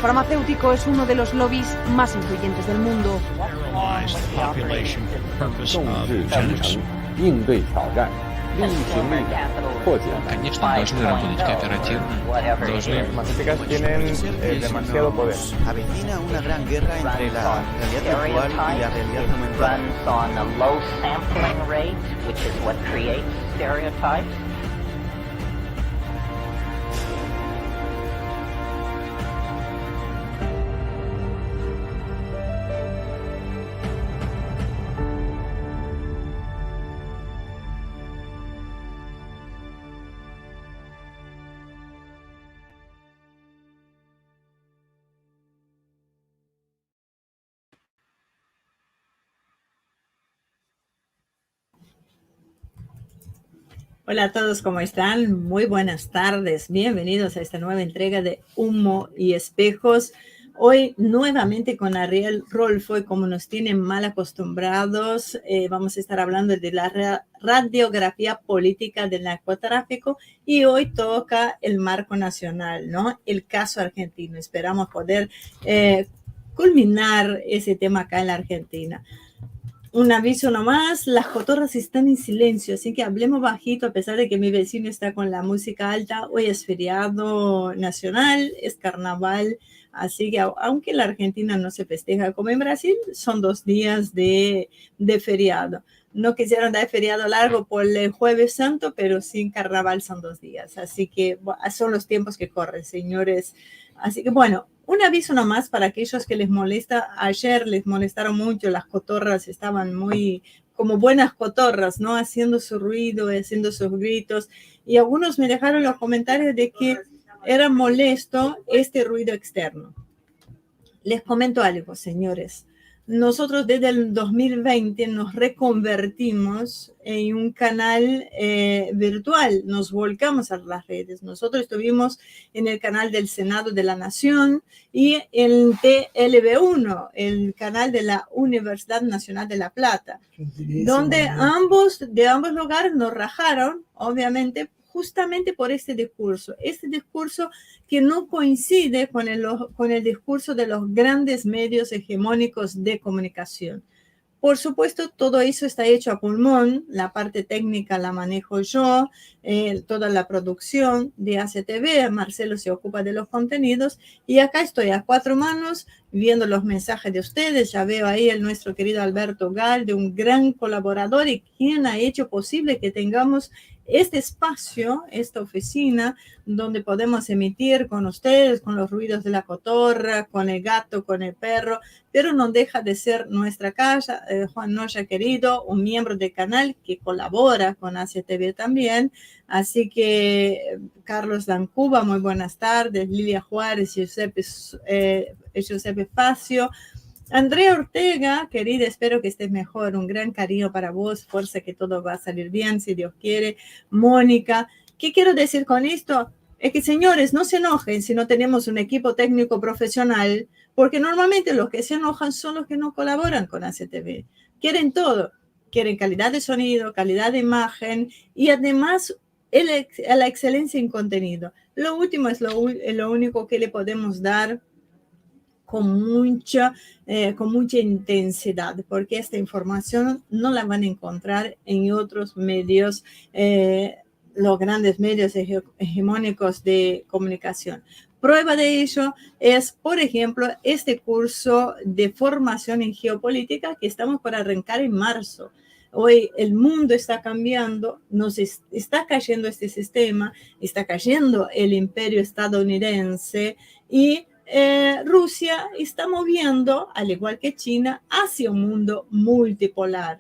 farmacéutico es uno de los lobbies más influyentes del mundo. 应对挑战，利益频率破解。 Конечно, должны работать кооперативно, должны... Las farmacéuticas tienen demasiado poder. Avecina una gran guerra entre la realidad virtual y la realidad aumentada. Runs on a low sampling rate, which is what creates stereotypes. Hola a todos, ¿cómo están? Muy buenas tardes. Bienvenidos a esta nueva entrega de Humo y Espejos. Hoy nuevamente con Ariel Rolfo y como nos tienen mal acostumbrados, vamos a estar hablando de la radiografía política del narcotráfico y hoy toca el marco nacional, ¿no? El caso argentino. Esperamos poder culminar ese tema acá en la Argentina. Un aviso nomás, las cotorras están en silencio, así que hablemos bajito a pesar de que mi vecino está con la música alta. Hoy es feriado nacional, es carnaval, así que aunque en la Argentina no se festeja como en Brasil, son 2 días de feriado. No quisieron dar feriado largo por el Jueves Santo, pero sin carnaval son 2 días. Así que son los tiempos que corren, señores. Así que bueno, un aviso nomás para aquellos que les molesta. Ayer les molestaron mucho, las cotorras estaban muy como buenas cotorras, ¿no? Haciendo su ruido, haciendo sus gritos. Y algunos me dejaron los comentarios de que era molesto este ruido externo. Les comento algo, señores. Nosotros desde el 2020 nos reconvertimos en un canal virtual, nos volcamos a las redes. Nosotros estuvimos en el canal del Senado de la Nación y el TLB1, el canal de la Universidad Nacional de La Plata, donde de ambos lugares nos rajaron, obviamente, justamente por este discurso que no coincide con el discurso de los grandes medios hegemónicos de comunicación. Por supuesto, todo eso está hecho a pulmón, la parte técnica la manejo yo, toda la producción de ACTV, Marcelo se ocupa de los contenidos y acá estoy a 4 manos viendo los mensajes de ustedes. Ya veo ahí nuestro querido Alberto Gal, de un gran colaborador y quien ha hecho posible que tengamos este espacio, esta oficina, donde podemos emitir con ustedes, con los ruidos de la cotorra, con el gato, con el perro, pero no deja de ser nuestra casa. Juan Noya, querido, un miembro del canal que colabora con ACTV también. Así que Carlos Dancuba, muy buenas tardes. Lilia Juárez, Giuseppe Facio. Andrea Ortega, querida, espero que estés mejor. Un gran cariño para vos. Fuerza que todo va a salir bien, si Dios quiere. Mónica, ¿qué quiero decir con esto? Es que, señores, no se enojen si no tenemos un equipo técnico profesional, porque normalmente los que se enojan son los que no colaboran con ACTV. Quieren todo. Quieren calidad de sonido, calidad de imagen y además la excelencia en contenido. Lo último es lo único que le podemos dar con mucha intensidad, porque esta información no la van a encontrar en otros medios, los grandes medios hegemónicos de comunicación. Prueba de ello es, por ejemplo, este curso de formación en geopolítica que estamos por arrancar en marzo. Hoy el mundo está cambiando, nos está cayendo este sistema, está cayendo el imperio estadounidense y Rusia está moviendo, al igual que China, hacia un mundo multipolar.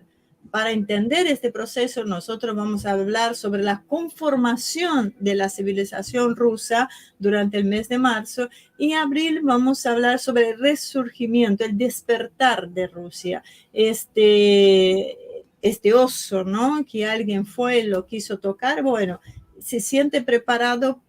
Para entender este proceso, nosotros vamos a hablar sobre la conformación de la civilización rusa durante el mes de marzo y en abril vamos a hablar sobre el resurgimiento, el despertar de Rusia. Este oso, ¿no? Que alguien lo quiso tocar, bueno, se siente preparado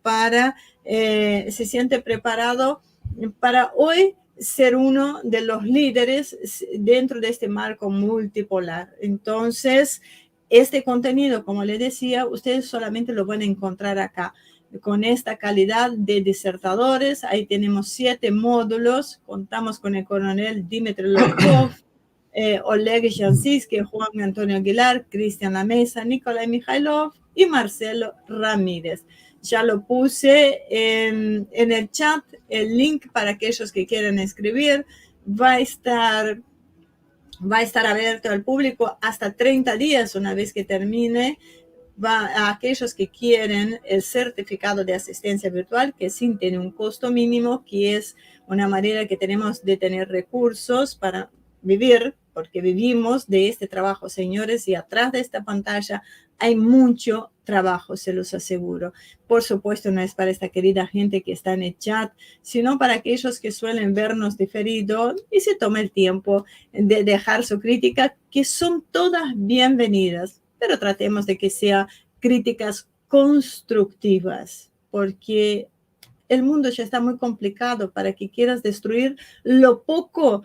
para hoy ser uno de los líderes dentro de este marco multipolar. Entonces, este contenido, como les decía, ustedes solamente lo van a encontrar acá. con esta calidad de disertadores. Ahí tenemos 7 módulos. Contamos con el coronel Dmitry Lobkov, Oleg Jansky, Juan Antonio Aguilar, Cristian Lamesa, Nikolai Mikhailov y Marcelo Ramírez. Ya lo puse en el chat, el link para aquellos que quieran escribir. Va a estar abierto al público hasta 30 días una vez que termine. Va a aquellos que quieren el certificado de asistencia virtual, que sí tiene un costo mínimo, que es una manera que tenemos de tener recursos para vivir, porque vivimos de este trabajo, señores, y atrás de esta pantalla hay mucho trabajo, se los aseguro. Por supuesto, no es para esta querida gente que está en el chat, sino para aquellos que suelen vernos diferido y se toma el tiempo de dejar su crítica, que son todas bienvenidas, pero tratemos de que sean críticas constructivas, porque el mundo ya está muy complicado para que quieras destruir lo poco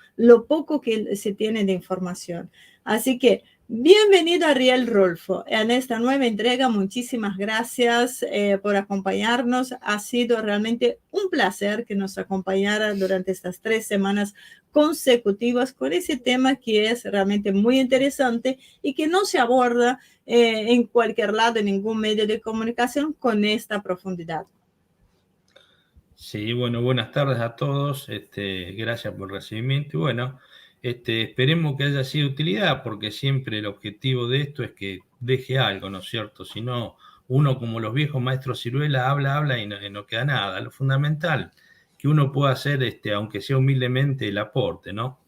que se tiene de información. Así que bienvenido Ariel Rolfo en esta nueva entrega. Muchísimas gracias por acompañarnos. Ha sido realmente un placer que nos acompañara durante estas 3 semanas consecutivas con ese tema que es realmente muy interesante y que no se aborda en cualquier lado, en ningún medio de comunicación con esta profundidad. Sí, bueno, buenas tardes a todos. Gracias por el recibimiento. Y bueno, esperemos que haya sido de utilidad, porque siempre el objetivo de esto es que deje algo, ¿no es cierto? Si no, uno como los viejos maestros ciruela habla y no queda nada. Lo fundamental que uno pueda hacer, aunque sea humildemente, el aporte, ¿no?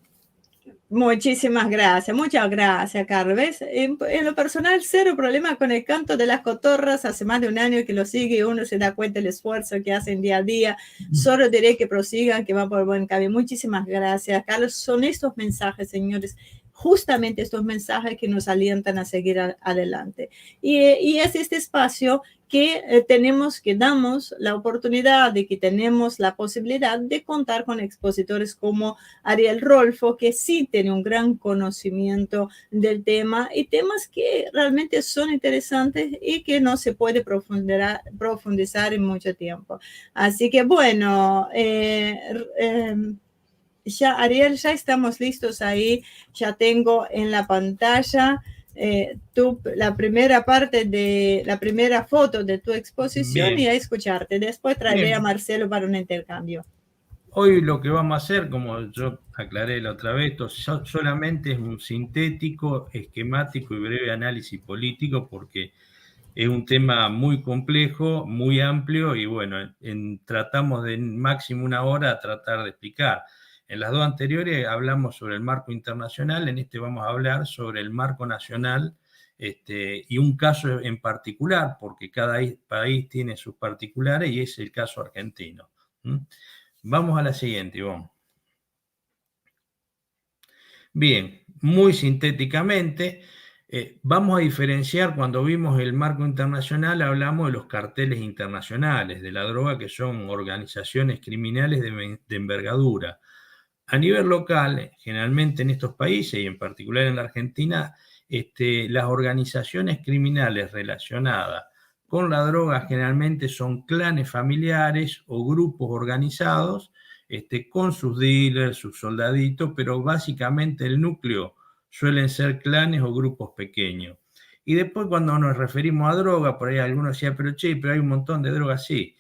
Muchísimas gracias, muchas gracias, Carlos. En lo personal, cero problema con el canto de las cotorras. Hace más de un año que lo sigue y uno se da cuenta del esfuerzo que hacen día a día. Solo diré que prosigan, que van por buen camino. Muchísimas gracias, Carlos. Son estos mensajes, señores, justamente estos mensajes que nos alientan a seguir adelante. Y es este espacio que damos la oportunidad de que tenemos la posibilidad de contar con expositores como Ariel Rolfo, que sí tiene un gran conocimiento del tema y temas que realmente son interesantes y que no se puede profundizar en mucho tiempo. Así que bueno, ya Ariel, ya estamos listos ahí, ya tengo en la pantalla la primera parte de la primera foto de tu exposición. Bien. Y a escucharte. Después traeré Bien. A Marcelo para un intercambio. Hoy lo que vamos a hacer, como yo aclaré la otra vez, esto solamente es un sintético, esquemático y breve análisis político, porque es un tema muy complejo, muy amplio, y bueno, tratamos de en máximo 1 hora tratar de explicar. En las 2 anteriores hablamos sobre el marco internacional, en vamos a hablar sobre el marco nacional y un caso en particular, porque cada país tiene sus particulares y es el caso argentino. Vamos a la siguiente, Ivonne. Bien, muy sintéticamente, vamos a diferenciar. Cuando vimos el marco internacional, hablamos de los carteles internacionales de la droga, que son organizaciones criminales de envergadura. A nivel local, generalmente en estos países y en particular en la Argentina, las organizaciones criminales relacionadas con la droga generalmente son clanes familiares o grupos organizados con sus dealers, sus soldaditos, pero básicamente el núcleo suelen ser clanes o grupos pequeños. Y después cuando nos referimos a droga, por ahí algunos decían, pero hay un montón de drogas, sí.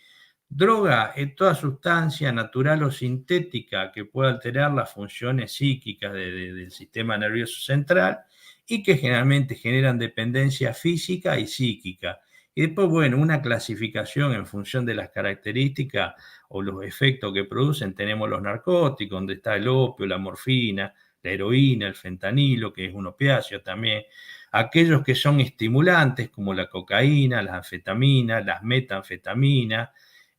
Droga es toda sustancia natural o sintética que puede alterar las funciones psíquicas del sistema nervioso central y que generalmente generan dependencia física y psíquica. Y después, bueno, una clasificación en función de las características o los efectos que producen. Tenemos los narcóticos, donde está el opio, la morfina, la heroína, el fentanilo, que es un opiáceo también. Aquellos que son estimulantes, como la cocaína, las anfetaminas, las metanfetaminas,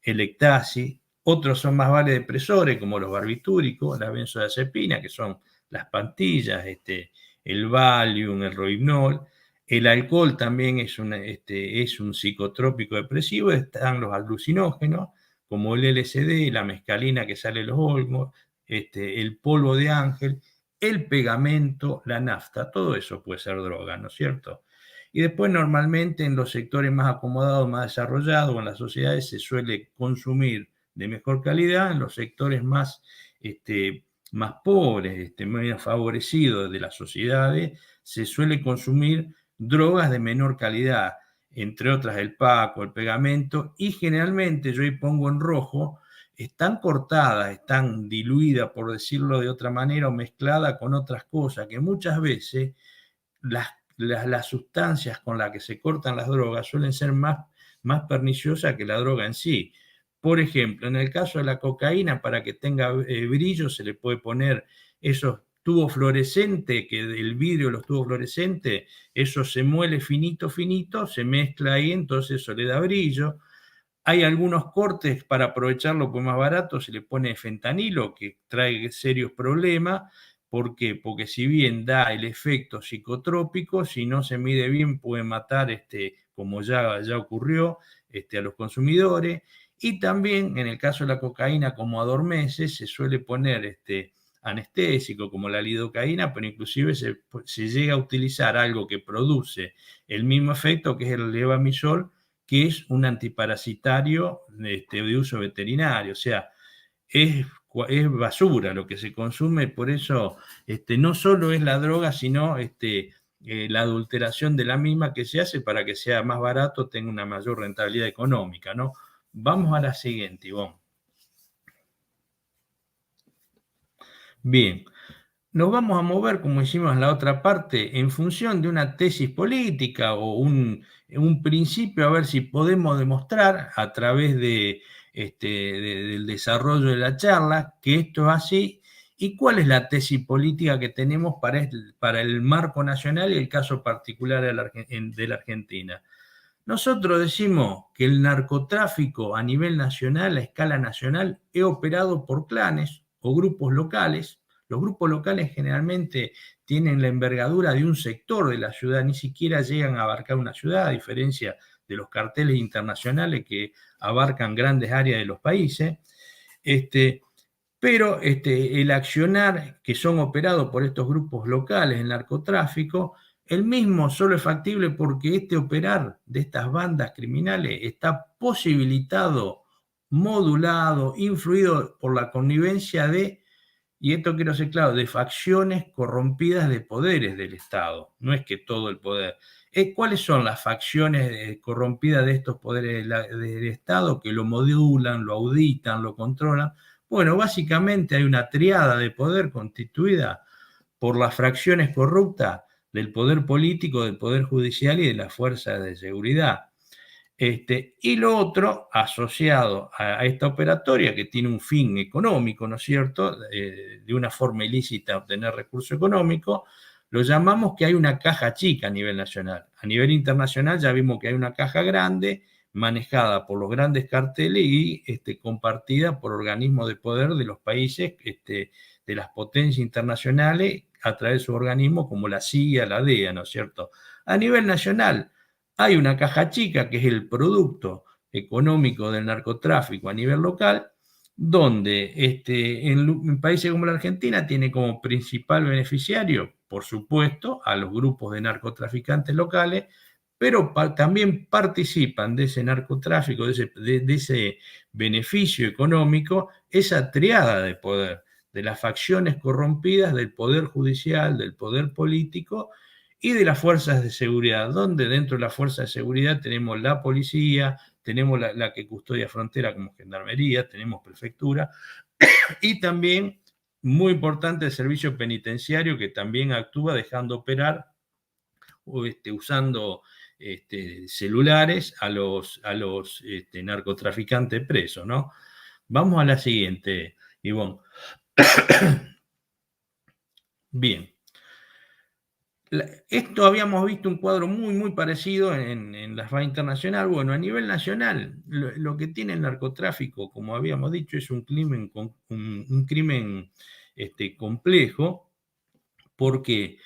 el éxtasis. Otros son más vasodepresores, como los barbitúricos, las benzodiazepinas, que son las pastillas, el Valium, el Rohypnol. El alcohol también es un psicotrópico depresivo. Están los alucinógenos, como el LSD, la mescalina que sale de los hongos, el polvo de ángel, el pegamento, la nafta. Todo eso puede ser droga, ¿no es cierto? Y después normalmente en los sectores más acomodados, más desarrollados, o en las sociedades se suele consumir de mejor calidad. En los sectores más pobres, menos favorecidos de las sociedades, se suele consumir drogas de menor calidad, entre otras el paco, el pegamento, y generalmente, yo ahí pongo en rojo, están cortadas, están diluidas, por decirlo de otra manera, o mezcladas con otras cosas, que muchas veces las sustancias con las que se cortan las drogas suelen ser más perniciosas que la droga en sí. Por ejemplo, en el caso de la cocaína, para que tenga brillo, se le puede poner esos tubos fluorescentes, que el vidrio de los tubos fluorescentes, eso se muele finito, se mezcla ahí, entonces eso le da brillo. Hay algunos cortes para aprovecharlo, pues más barato, se le pone fentanilo, que trae serios problemas. ¿Por qué? Porque si bien da el efecto psicotrópico, si no se mide bien puede matar, como ya ocurrió, a los consumidores. Y también en el caso de la cocaína, como adormece, se suele poner anestésico como la lidocaína, pero inclusive se llega a utilizar algo que produce el mismo efecto, que es el levamisol, que es un antiparasitario de uso veterinario. O sea, es basura lo que se consume. Por eso no solo es la droga, sino la adulteración de la misma que se hace para que sea más barato, tenga una mayor rentabilidad económica, ¿no? Vamos a la siguiente, Ivonne. Bien, nos vamos a mover, como hicimos en la otra parte, en función de una tesis política o un principio, a ver si podemos demostrar a través del desarrollo de la charla que esto es así, y cuál es la tesis política que tenemos para el marco nacional y el caso particular de la Argentina. Nosotros decimos que el narcotráfico a nivel nacional, a escala nacional, es operado por clanes o grupos locales. Los grupos locales generalmente tienen la envergadura de un sector de la ciudad, ni siquiera llegan a abarcar una ciudad, a diferencia de los carteles internacionales que abarcan grandes áreas de los países. Pero el accionar que son operados por estos grupos locales en narcotráfico, el mismo solo es factible porque operar de estas bandas criminales está posibilitado, modulado, influido por la connivencia y esto quiero ser claro, de facciones corrompidas de poderes del Estado. No es que todo el poder. ¿Cuáles son las facciones corrompidas de estos poderes del Estado que lo modulan, lo auditan, lo controlan? Bueno, básicamente hay una triada de poder constituida por las fracciones corruptas del poder político, del poder judicial y de las fuerzas de seguridad. Y lo otro, asociado a esta operatoria que tiene un fin económico, ¿no es cierto?, de una forma ilícita obtener recursos económicos, lo llamamos que hay una caja chica a nivel nacional. A nivel internacional ya vimos que hay una caja grande manejada por los grandes carteles y compartida por organismos de poder de los países, de las potencias internacionales, a través de sus organismos como la CIA, la DEA, ¿no es cierto? A nivel nacional hay una caja chica que es el producto económico del narcotráfico a nivel local, donde en países como la Argentina tiene como principal beneficiario, por supuesto, a los grupos de narcotraficantes locales, pero también participan de ese narcotráfico, de ese beneficio económico, esa triada de poder, de las facciones corrompidas del poder judicial, del poder político y de las fuerzas de seguridad, donde dentro de las fuerzas de seguridad tenemos la policía, tenemos la que custodia frontera como gendarmería, tenemos prefectura, y también, muy importante, el servicio penitenciario, que también actúa dejando operar, usando celulares a los narcotraficantes presos, ¿no? Vamos a la siguiente, Ivonne. Bien. Esto habíamos visto un cuadro muy parecido en la FA internacional. Bueno, a nivel nacional, lo que tiene el narcotráfico, como habíamos dicho, es un crimen complejo. ¿Por qué?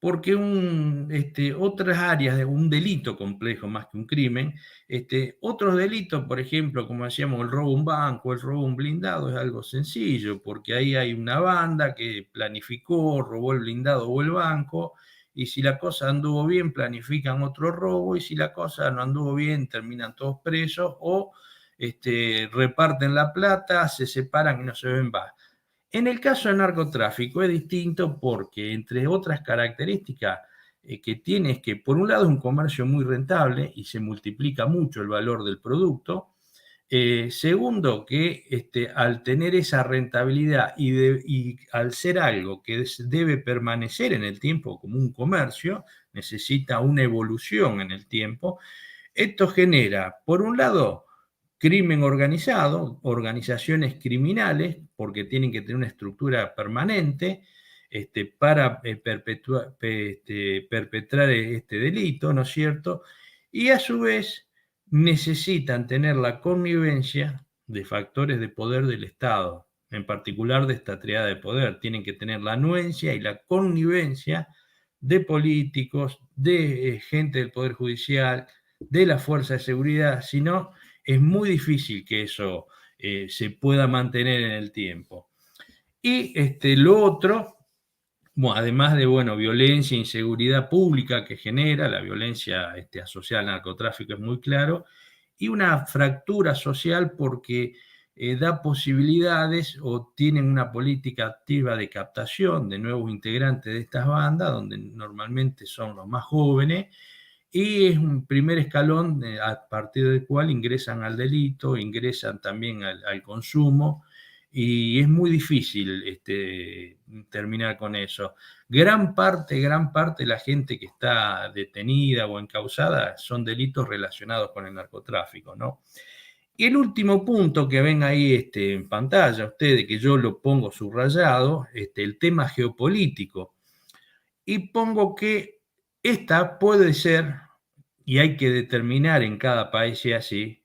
Porque otras áreas de un delito complejo más que un crimen, otros delitos, por ejemplo, como decíamos, el robo a un banco, el robo a un blindado, es algo sencillo, porque ahí hay una banda que planificó, robó el blindado o el banco, y si la cosa anduvo bien, planifican otro robo, y si la cosa no anduvo bien, terminan todos presos, o reparten la plata, se separan y no se ven más. En el caso del narcotráfico es distinto porque, entre otras características que tiene, es que por un lado es un comercio muy rentable y se multiplica mucho el valor del producto. Segundo, que al tener esa rentabilidad y al ser algo que debe permanecer en el tiempo como un comercio, necesita una evolución en el tiempo. Esto genera, por un lado, crimen organizado, organizaciones criminales, porque tienen que tener una estructura permanente para perpetrar este delito, ¿no es cierto? Y a su vez necesitan tener la connivencia de factores de poder del Estado, en particular de esta triada de poder. Tienen que tener la anuencia y la connivencia de políticos, de gente del Poder Judicial, de la Fuerza de Seguridad, si no, es muy difícil que eso se pueda mantener en el tiempo. Y lo otro, bueno, además de violencia e inseguridad pública que genera, la violencia asociada al narcotráfico es muy claro, y una fractura social porque da posibilidades o tienen una política activa de captación de nuevos integrantes de estas bandas, donde normalmente son los más jóvenes, y es un primer escalón a partir del cual ingresan al delito, ingresan también al consumo, y es muy difícil terminar con eso. Gran parte de la gente que está detenida o encausada son delitos relacionados con el narcotráfico, ¿no? Y el último punto que ven ahí en pantalla, ustedes, que yo lo pongo subrayado, el tema geopolítico. Y pongo que esta puede ser, y hay que determinar en cada país si es así,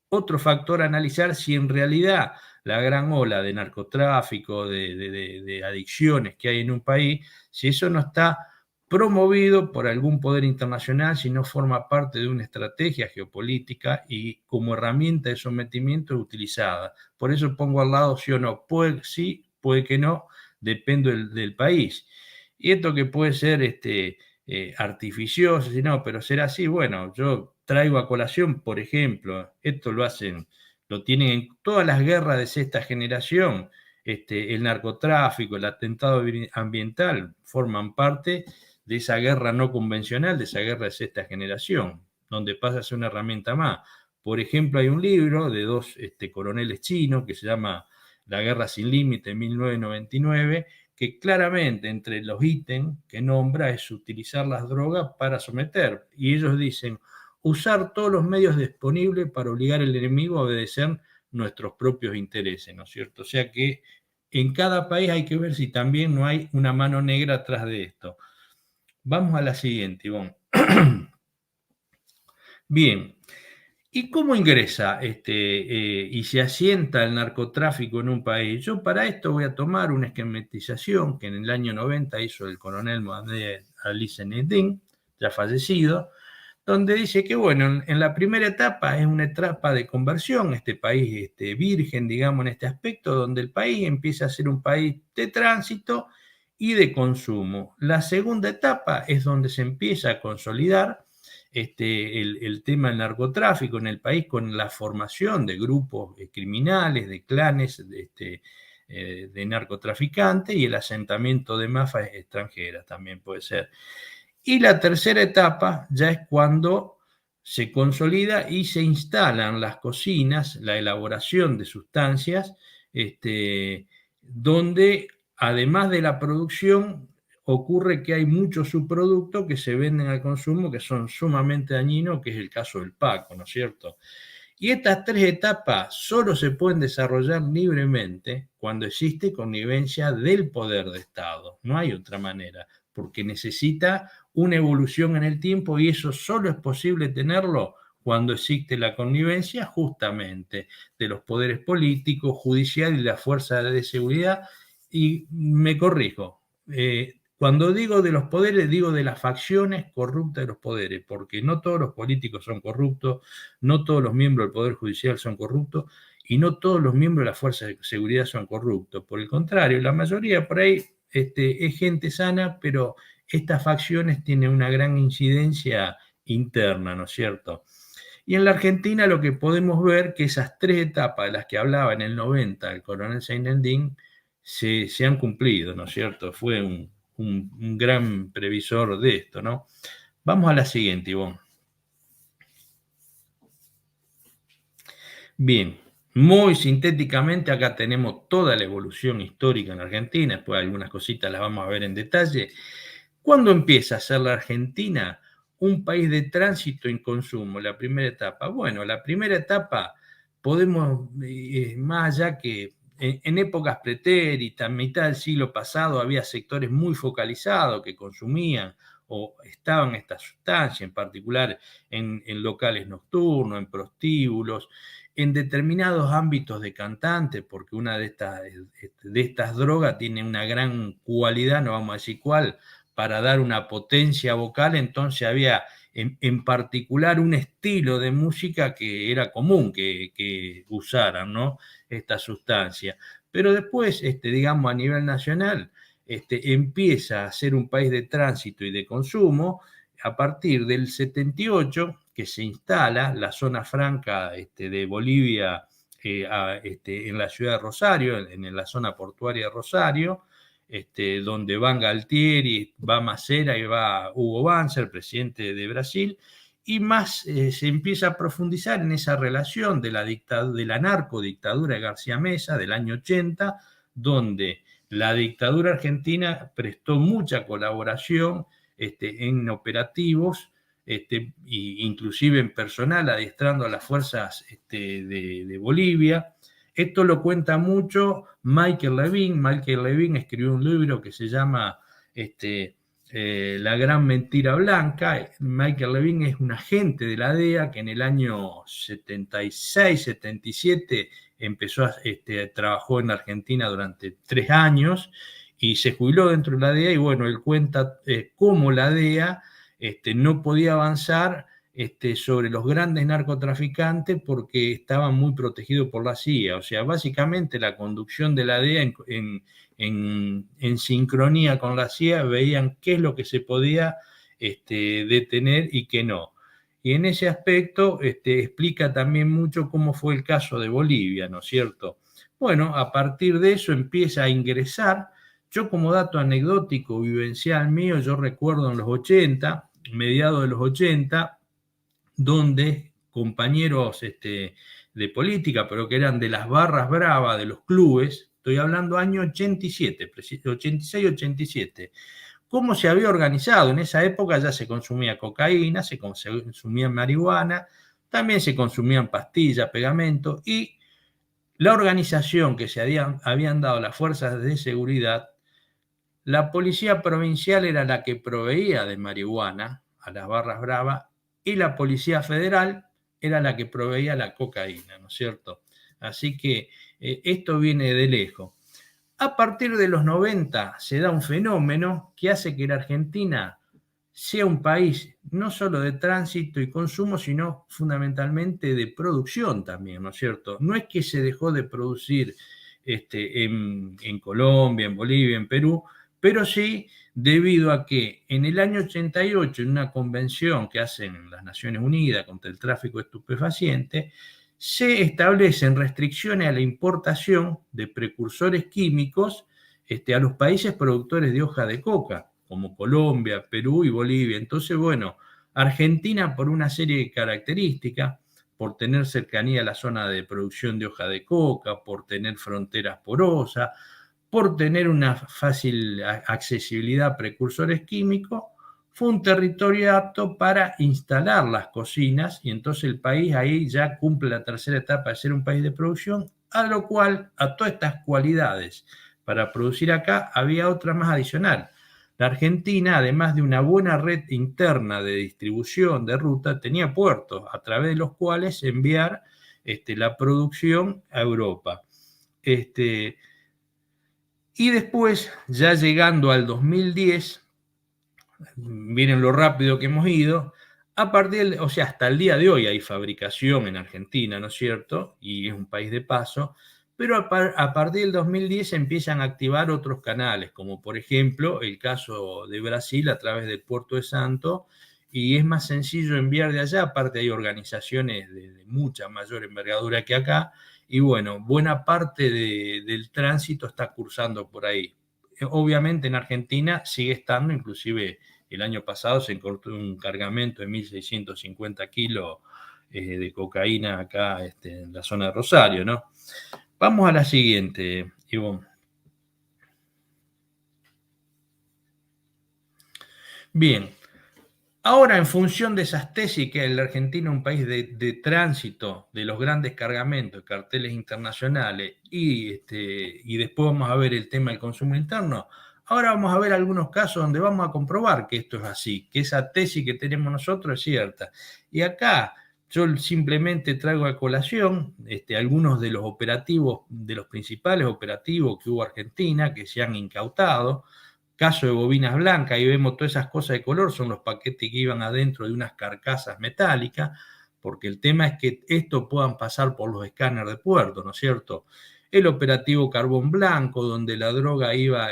otro factor a analizar si en realidad la gran ola de narcotráfico, de adicciones que hay en un país, si eso no está promovido por algún poder internacional, si no forma parte de una estrategia geopolítica y como herramienta de sometimiento es utilizada. Por eso pongo al lado sí o no, puede sí, puede que no, depende del país. Y esto que puede ser artificioso, si no, pero será así. Bueno, yo traigo a colación, por ejemplo, esto lo tienen en todas las guerras de sexta generación, el narcotráfico, el atentado ambiental, forman parte de esa guerra no convencional, de esa guerra de sexta generación, donde pasa a ser una herramienta más. Por ejemplo, hay un libro de dos coroneles chinos que se llama La Guerra Sin Límite, 1999, que claramente entre los ítems que nombra es utilizar las drogas para someter. Y ellos dicen, usar todos los medios disponibles para obligar al enemigo a obedecer nuestros propios intereses, ¿no es cierto? O sea que en cada país hay que ver si también no hay una mano negra atrás de esto. Vamos a la siguiente, Ivonne. Bien. ¿Y cómo ingresa y se asienta el narcotráfico en un país? Yo para esto voy a tomar una esquematización que en el año 90 hizo el coronel Mohamed Ali Zenedine, ya fallecido, donde dice que, bueno, en la primera etapa es una etapa de conversión, este país virgen, digamos, en este aspecto, donde el país empieza a ser un país de tránsito y de consumo. La segunda etapa es donde se empieza a consolidar el tema del narcotráfico en el país con la formación de grupos criminales, de clanes de narcotraficantes y el asentamiento de mafias extranjeras también puede ser. Y la tercera etapa ya es cuando se consolida y se instalan las cocinas, la elaboración de sustancias, donde además de la producción ocurre que hay muchos subproductos que se venden al consumo que son sumamente dañinos, que es el caso del Paco, ¿no es cierto? Y estas tres etapas solo se pueden desarrollar libremente cuando existe connivencia del poder de Estado. No hay otra manera, porque necesita una evolución en el tiempo y eso solo es posible tenerlo cuando existe la connivencia justamente de los poderes políticos, judiciales y la fuerza de seguridad. Y me corrijo, cuando digo de los poderes, digo de las facciones corruptas de los poderes, porque no todos los políticos son corruptos, no todos los miembros del Poder Judicial son corruptos y no todos los miembros de la Fuerza de Seguridad son corruptos. Por el contrario, la mayoría por ahí es gente sana, pero estas facciones tienen una gran incidencia interna, ¿no es cierto? Y en la Argentina lo que podemos ver que esas 3 etapas de las que hablaba en el 90 el coronel Seynen-Din se han cumplido, ¿no es cierto? Fue un gran previsor de esto, ¿no? Vamos a la siguiente, Ivonne. Bien, muy sintéticamente acá tenemos toda la evolución histórica en Argentina, después algunas cositas las vamos a ver en detalle. ¿Cuándo empieza a ser la Argentina un país de tránsito y consumo? La primera etapa. Bueno, la primera etapa podemos, más allá que en épocas pretéritas, mitad del siglo pasado, había sectores muy focalizados que consumían o estaban esta sustancia, en particular en locales nocturnos, en prostíbulos, en determinados ámbitos de cantantes, porque una de estas drogas tiene una gran cualidad, no vamos a decir cuál, para dar una potencia vocal. Entonces había en particular un estilo de música que era común que usaran, ¿no?, esta sustancia. Pero después, digamos, a nivel nacional, empieza a ser un país de tránsito y de consumo a partir del 78, que se instala la zona franca de Bolivia en la ciudad de Rosario, en la zona portuaria de Rosario, donde van Galtieri, va Macera y va Hugo Banzer, presidente de Brasil, y más se empieza a profundizar en esa relación de la narcodictadura de García Meza del año 80, donde la dictadura argentina prestó mucha colaboración en operativos, inclusive en personal, adiestrando a las fuerzas de Bolivia. Esto lo cuenta mucho Michael Levin. Michael Levin escribió un libro que se llama La Gran Mentira Blanca. Michael Levin es un agente de la DEA que en el año 76, 77 trabajó en Argentina durante 3 años y se jubiló dentro de la DEA. Y bueno, él cuenta cómo la DEA no podía avanzar sobre los grandes narcotraficantes porque estaban muy protegidos por la CIA. O sea, básicamente la conducción de la DEA en sincronía con la CIA veían qué es lo que se podía detener y qué no. Y en ese aspecto explica también mucho cómo fue el caso de Bolivia, ¿no es cierto? Bueno, a partir de eso empieza a ingresar. Yo, como dato anecdótico, vivencial mío, yo recuerdo en los 80, mediados de los 80, donde compañeros de política, pero que eran de las barras bravas de los clubes, estoy hablando año 87, 86-87, cómo se había organizado. En esa época ya se consumía cocaína, se consumía marihuana, también se consumían pastillas, pegamento, y la organización que se habían dado las fuerzas de seguridad, la policía provincial era la que proveía de marihuana a las barras bravas y la policía federal era la que proveía la cocaína, ¿no es cierto? Así que esto viene de lejos. A partir de los 90 se da un fenómeno que hace que la Argentina sea un país no solo de tránsito y consumo, sino fundamentalmente de producción también, ¿no es cierto? No es que se dejó de producir en Colombia, en Bolivia, en Perú, pero sí debido a que en el año 88, en una convención que hacen las Naciones Unidas contra el tráfico de estupefacientes, se establecen restricciones a la importación de precursores químicos a los países productores de hoja de coca, como Colombia, Perú y Bolivia. Entonces, bueno, Argentina, por una serie de características, por tener cercanía a la zona de producción de hoja de coca, por tener fronteras porosas, por tener una fácil accesibilidad a precursores químicos, fue un territorio apto para instalar las cocinas, y entonces el país ahí ya cumple la tercera etapa de ser un país de producción, a lo cual, a todas estas cualidades para producir acá, había otra más adicional. La Argentina, además de una buena red interna de distribución de ruta, tenía puertos a través de los cuales enviar la producción a Europa. Y después, ya llegando al 2010, miren lo rápido que hemos ido, o sea, hasta el día de hoy hay fabricación en Argentina, ¿no es cierto? Y es un país de paso, pero a partir del 2010 se empiezan a activar otros canales, como por ejemplo el caso de Brasil a través del Puerto de Santo, y es más sencillo enviar de allá, aparte hay organizaciones de mucha mayor envergadura que acá, y bueno, buena parte del tránsito está cursando por ahí. Obviamente en Argentina sigue estando, inclusive el año pasado se encontró un cargamento de 1.650 kilos de cocaína acá en la zona de Rosario, ¿no? Vamos a la siguiente, Ivonne. Bien, ahora en función de esas tesis que la Argentina es un país de tránsito de los grandes cargamentos, carteles internacionales, y después vamos a ver el tema del consumo interno, ahora vamos a ver algunos casos donde vamos a comprobar que esto es así, que esa tesis que tenemos nosotros es cierta. Y acá yo simplemente traigo a colación algunos de los operativos, de los principales operativos que hubo en Argentina, que se han incautado. Caso de bobinas blancas, ahí vemos todas esas cosas de color, son los paquetes que iban adentro de unas carcasas metálicas, porque el tema es que esto puedan pasar por los escáneres de puerto, ¿no es cierto? El operativo Carbón Blanco, donde la droga iba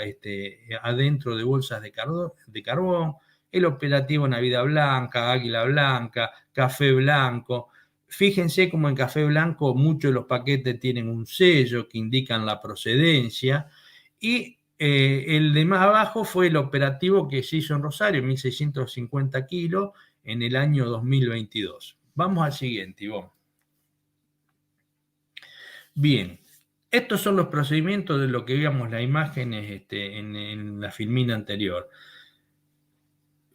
adentro de bolsas de carbón, el operativo Navidad Blanca, Águila Blanca, Café Blanco. Fíjense como en Café Blanco muchos de los paquetes tienen un sello que indican la procedencia, y el de más abajo fue el operativo que se hizo en Rosario, 1.650 kilos, en el año 2022. Vamos al siguiente, Ivonne. Bien, estos son los procedimientos de lo que vimos las imágenes en la filmina anterior.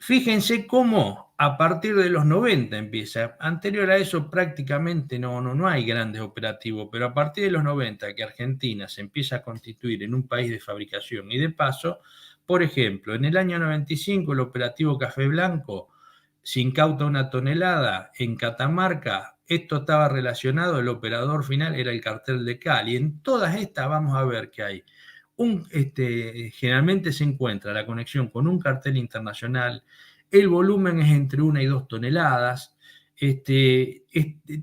Fíjense cómo a partir de los 90 empieza. Anterior a eso prácticamente no hay grandes operativos, pero a partir de los 90 que Argentina se empieza a constituir en un país de fabricación y de paso, por ejemplo, en el año 95 el operativo Café Blanco se incauta 1 tonelada en Catamarca. Esto estaba relacionado, el operador final era el cartel de Cali. En todas estas vamos a ver que hay generalmente se encuentra la conexión con un cartel internacional, el volumen es entre 1 y 2 toneladas,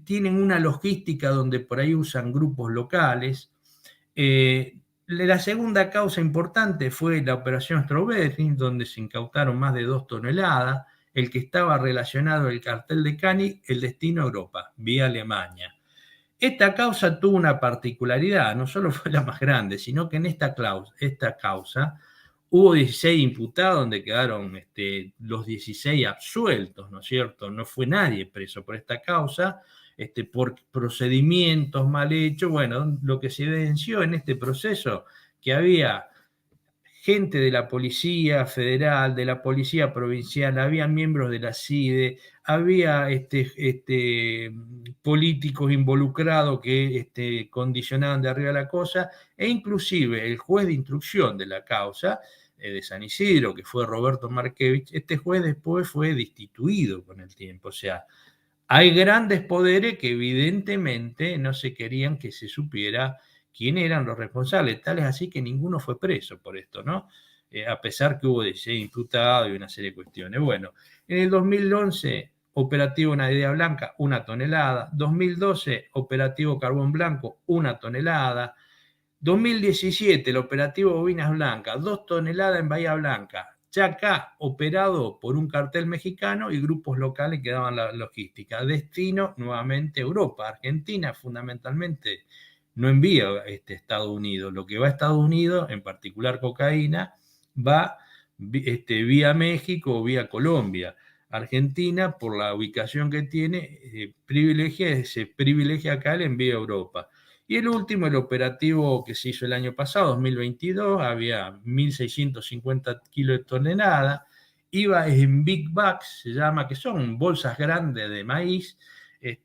tienen una logística donde por ahí usan grupos locales. La segunda causa importante fue la operación Strawberry, donde se incautaron más de 2 toneladas, el que estaba relacionado al cartel de Cali, el destino a Europa, vía Alemania. Esta causa tuvo una particularidad, no solo fue la más grande, sino que en esta causa hubo 16 imputados donde quedaron los 16 absueltos, ¿no es cierto? No fue nadie preso por esta causa, por procedimientos mal hechos. Bueno, lo que se evidenció en este proceso, que había gente de la Policía Federal, de la Policía Provincial, había miembros de la CIDE, había políticos involucrados que condicionaban de arriba la cosa, e inclusive el juez de instrucción de la causa de San Isidro, que fue Roberto Markevich, este juez después fue destituido con el tiempo. O sea, hay grandes poderes que evidentemente no se querían que se supiera quién eran los responsables, tal es así que ninguno fue preso por esto, ¿no? A pesar que hubo 16 imputados y una serie de cuestiones. Bueno, en el 2011, operativo Navidad Blanca, 1 tonelada. 2012, operativo Carbón Blanco, 1 tonelada. 2017, el operativo Bobinas Blancas, 2 toneladas en Bahía Blanca. Ya acá, operado por un cartel mexicano y grupos locales que daban la logística. Destino, nuevamente, Europa. Argentina, fundamentalmente, no envía a Estados Unidos. Lo que va a Estados Unidos, en particular cocaína, va vía México o vía Colombia. Argentina, por la ubicación que tiene, privilegia acá el envío a Europa. Y el último, el operativo que se hizo el año pasado, 2022, había 1.650 kilos de tonelada, iba en big bags, se llama, que son bolsas grandes de maíz,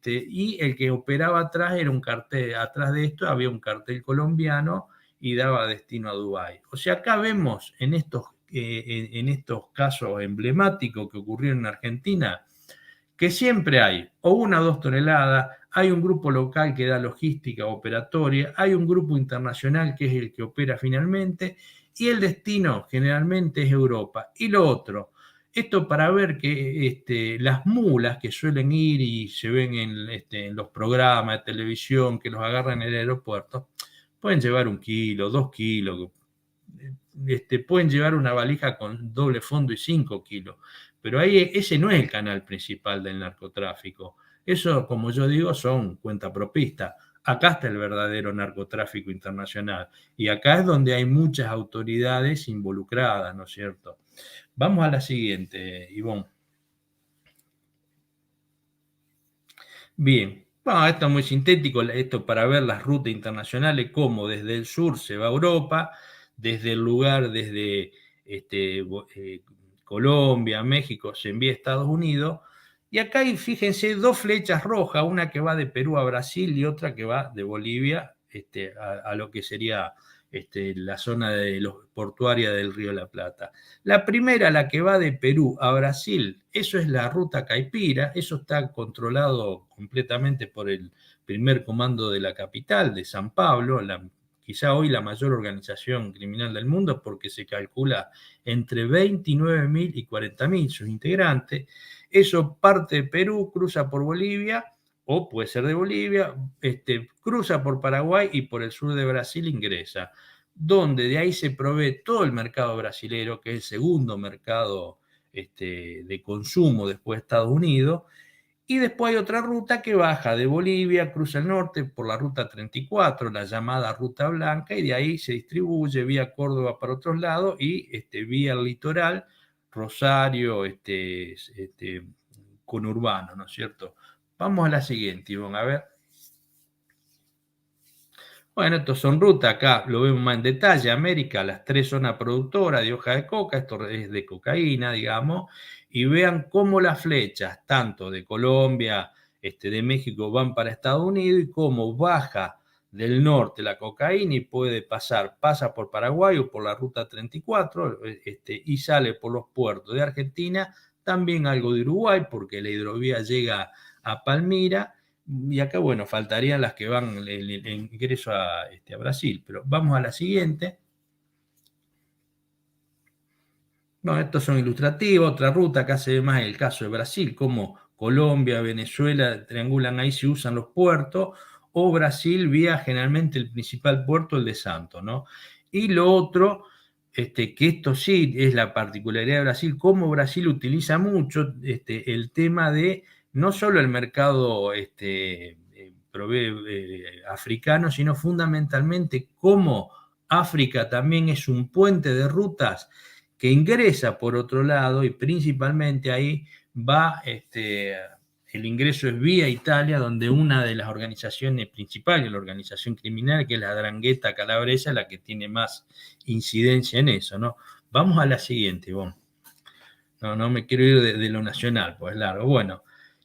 y el que operaba atrás era un cartel, atrás de esto había un cartel colombiano y daba destino a Dubái. O sea, acá vemos en estos casos emblemáticos que ocurrieron en Argentina, que siempre hay o 1 o 2 toneladas, hay un grupo local que da logística operatoria, hay un grupo internacional que es el que opera finalmente, y el destino generalmente es Europa. Y lo otro, esto para ver que las mulas que suelen ir y se ven en los programas de televisión que los agarran en el aeropuerto, pueden llevar 1 kilo, 2 kilos, pueden llevar una valija con doble fondo y 5 kilos, pero ahí ese no es el canal principal del narcotráfico. Eso, como yo digo, son cuentapropistas. Acá está el verdadero narcotráfico internacional y acá es donde hay muchas autoridades involucradas, ¿no es cierto? Vamos a la siguiente, Ivonne. Bien, bueno, esto es muy sintético, esto para ver las rutas internacionales, cómo desde el sur se va a Europa, desde el lugar, desde Colombia, México, se envía a Estados Unidos. Y acá hay, fíjense, 2 flechas rojas, una que va de Perú a Brasil y otra que va de Bolivia a lo que sería la zona portuaria del Río de la Plata. La primera, la que va de Perú a Brasil, eso es la ruta Caipira, eso está controlado completamente por el primer comando de la capital, de San Pablo, quizá hoy la mayor organización criminal del mundo, porque se calcula entre 29.000 y 40.000 sus integrantes. Eso parte de Perú, cruza por Bolivia, o puede ser de Bolivia, cruza por Paraguay y por el sur de Brasil ingresa, donde de ahí se provee todo el mercado brasilero, que es el segundo mercado de consumo después de Estados Unidos. Y después hay otra ruta que baja de Bolivia, cruza el norte por la ruta 34, la llamada Ruta Blanca, y de ahí se distribuye vía Córdoba para otros lados y vía el litoral, Rosario, conurbano, ¿no es cierto? Vamos a la siguiente, Ivonne, a ver. Bueno, estos son rutas, acá lo vemos más en detalle. América, las 3 zonas productoras de hoja de coca, esto es de cocaína, digamos, y vean cómo las flechas, tanto de Colombia, de México, van para Estados Unidos y cómo baja del norte la cocaína y pasa por Paraguay o por la ruta 34 y sale por los puertos de Argentina, también algo de Uruguay, porque la hidrovía llega a Palmira. Y acá, bueno, faltarían las que van el ingreso a Brasil, pero vamos a la siguiente. No, estos son ilustrativos, otra ruta, acá se ve más el caso de Brasil, como Colombia, Venezuela, triangulan ahí si usan los puertos, o Brasil vía generalmente el principal puerto, el de Santos, ¿no? Y lo otro, que esto sí es la particularidad de Brasil, como Brasil utiliza mucho el tema de no solo el mercado africano, sino fundamentalmente cómo África también es un puente de rutas que ingresa por otro lado y principalmente ahí va, el ingreso es vía Italia, donde una de las organizaciones principales, la organización criminal, que es la 'Ndrangheta calabresa, la que tiene más incidencia en eso, ¿no? Vamos a la siguiente, Ivonne. No me quiero ir de lo nacional, pues es largo. Bueno,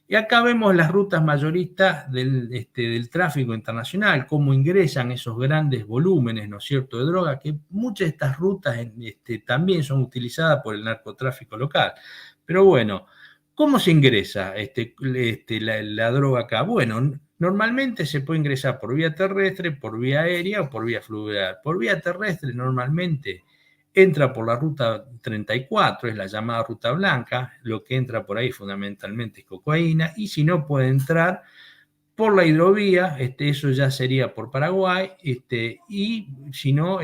y acá vemos las rutas mayoristas del tráfico internacional, cómo ingresan esos grandes volúmenes, ¿no es cierto?, de droga, que muchas de estas rutas también son utilizadas por el narcotráfico local. Pero bueno, ¿cómo se ingresa la droga acá? Bueno, normalmente se puede ingresar por vía terrestre, por vía aérea o por vía fluvial. Por vía terrestre normalmente entra por la ruta 34, es la llamada Ruta Blanca, lo que entra por ahí fundamentalmente es cocaína, y si no puede entrar por la hidrovía, eso ya sería por Paraguay, y si no,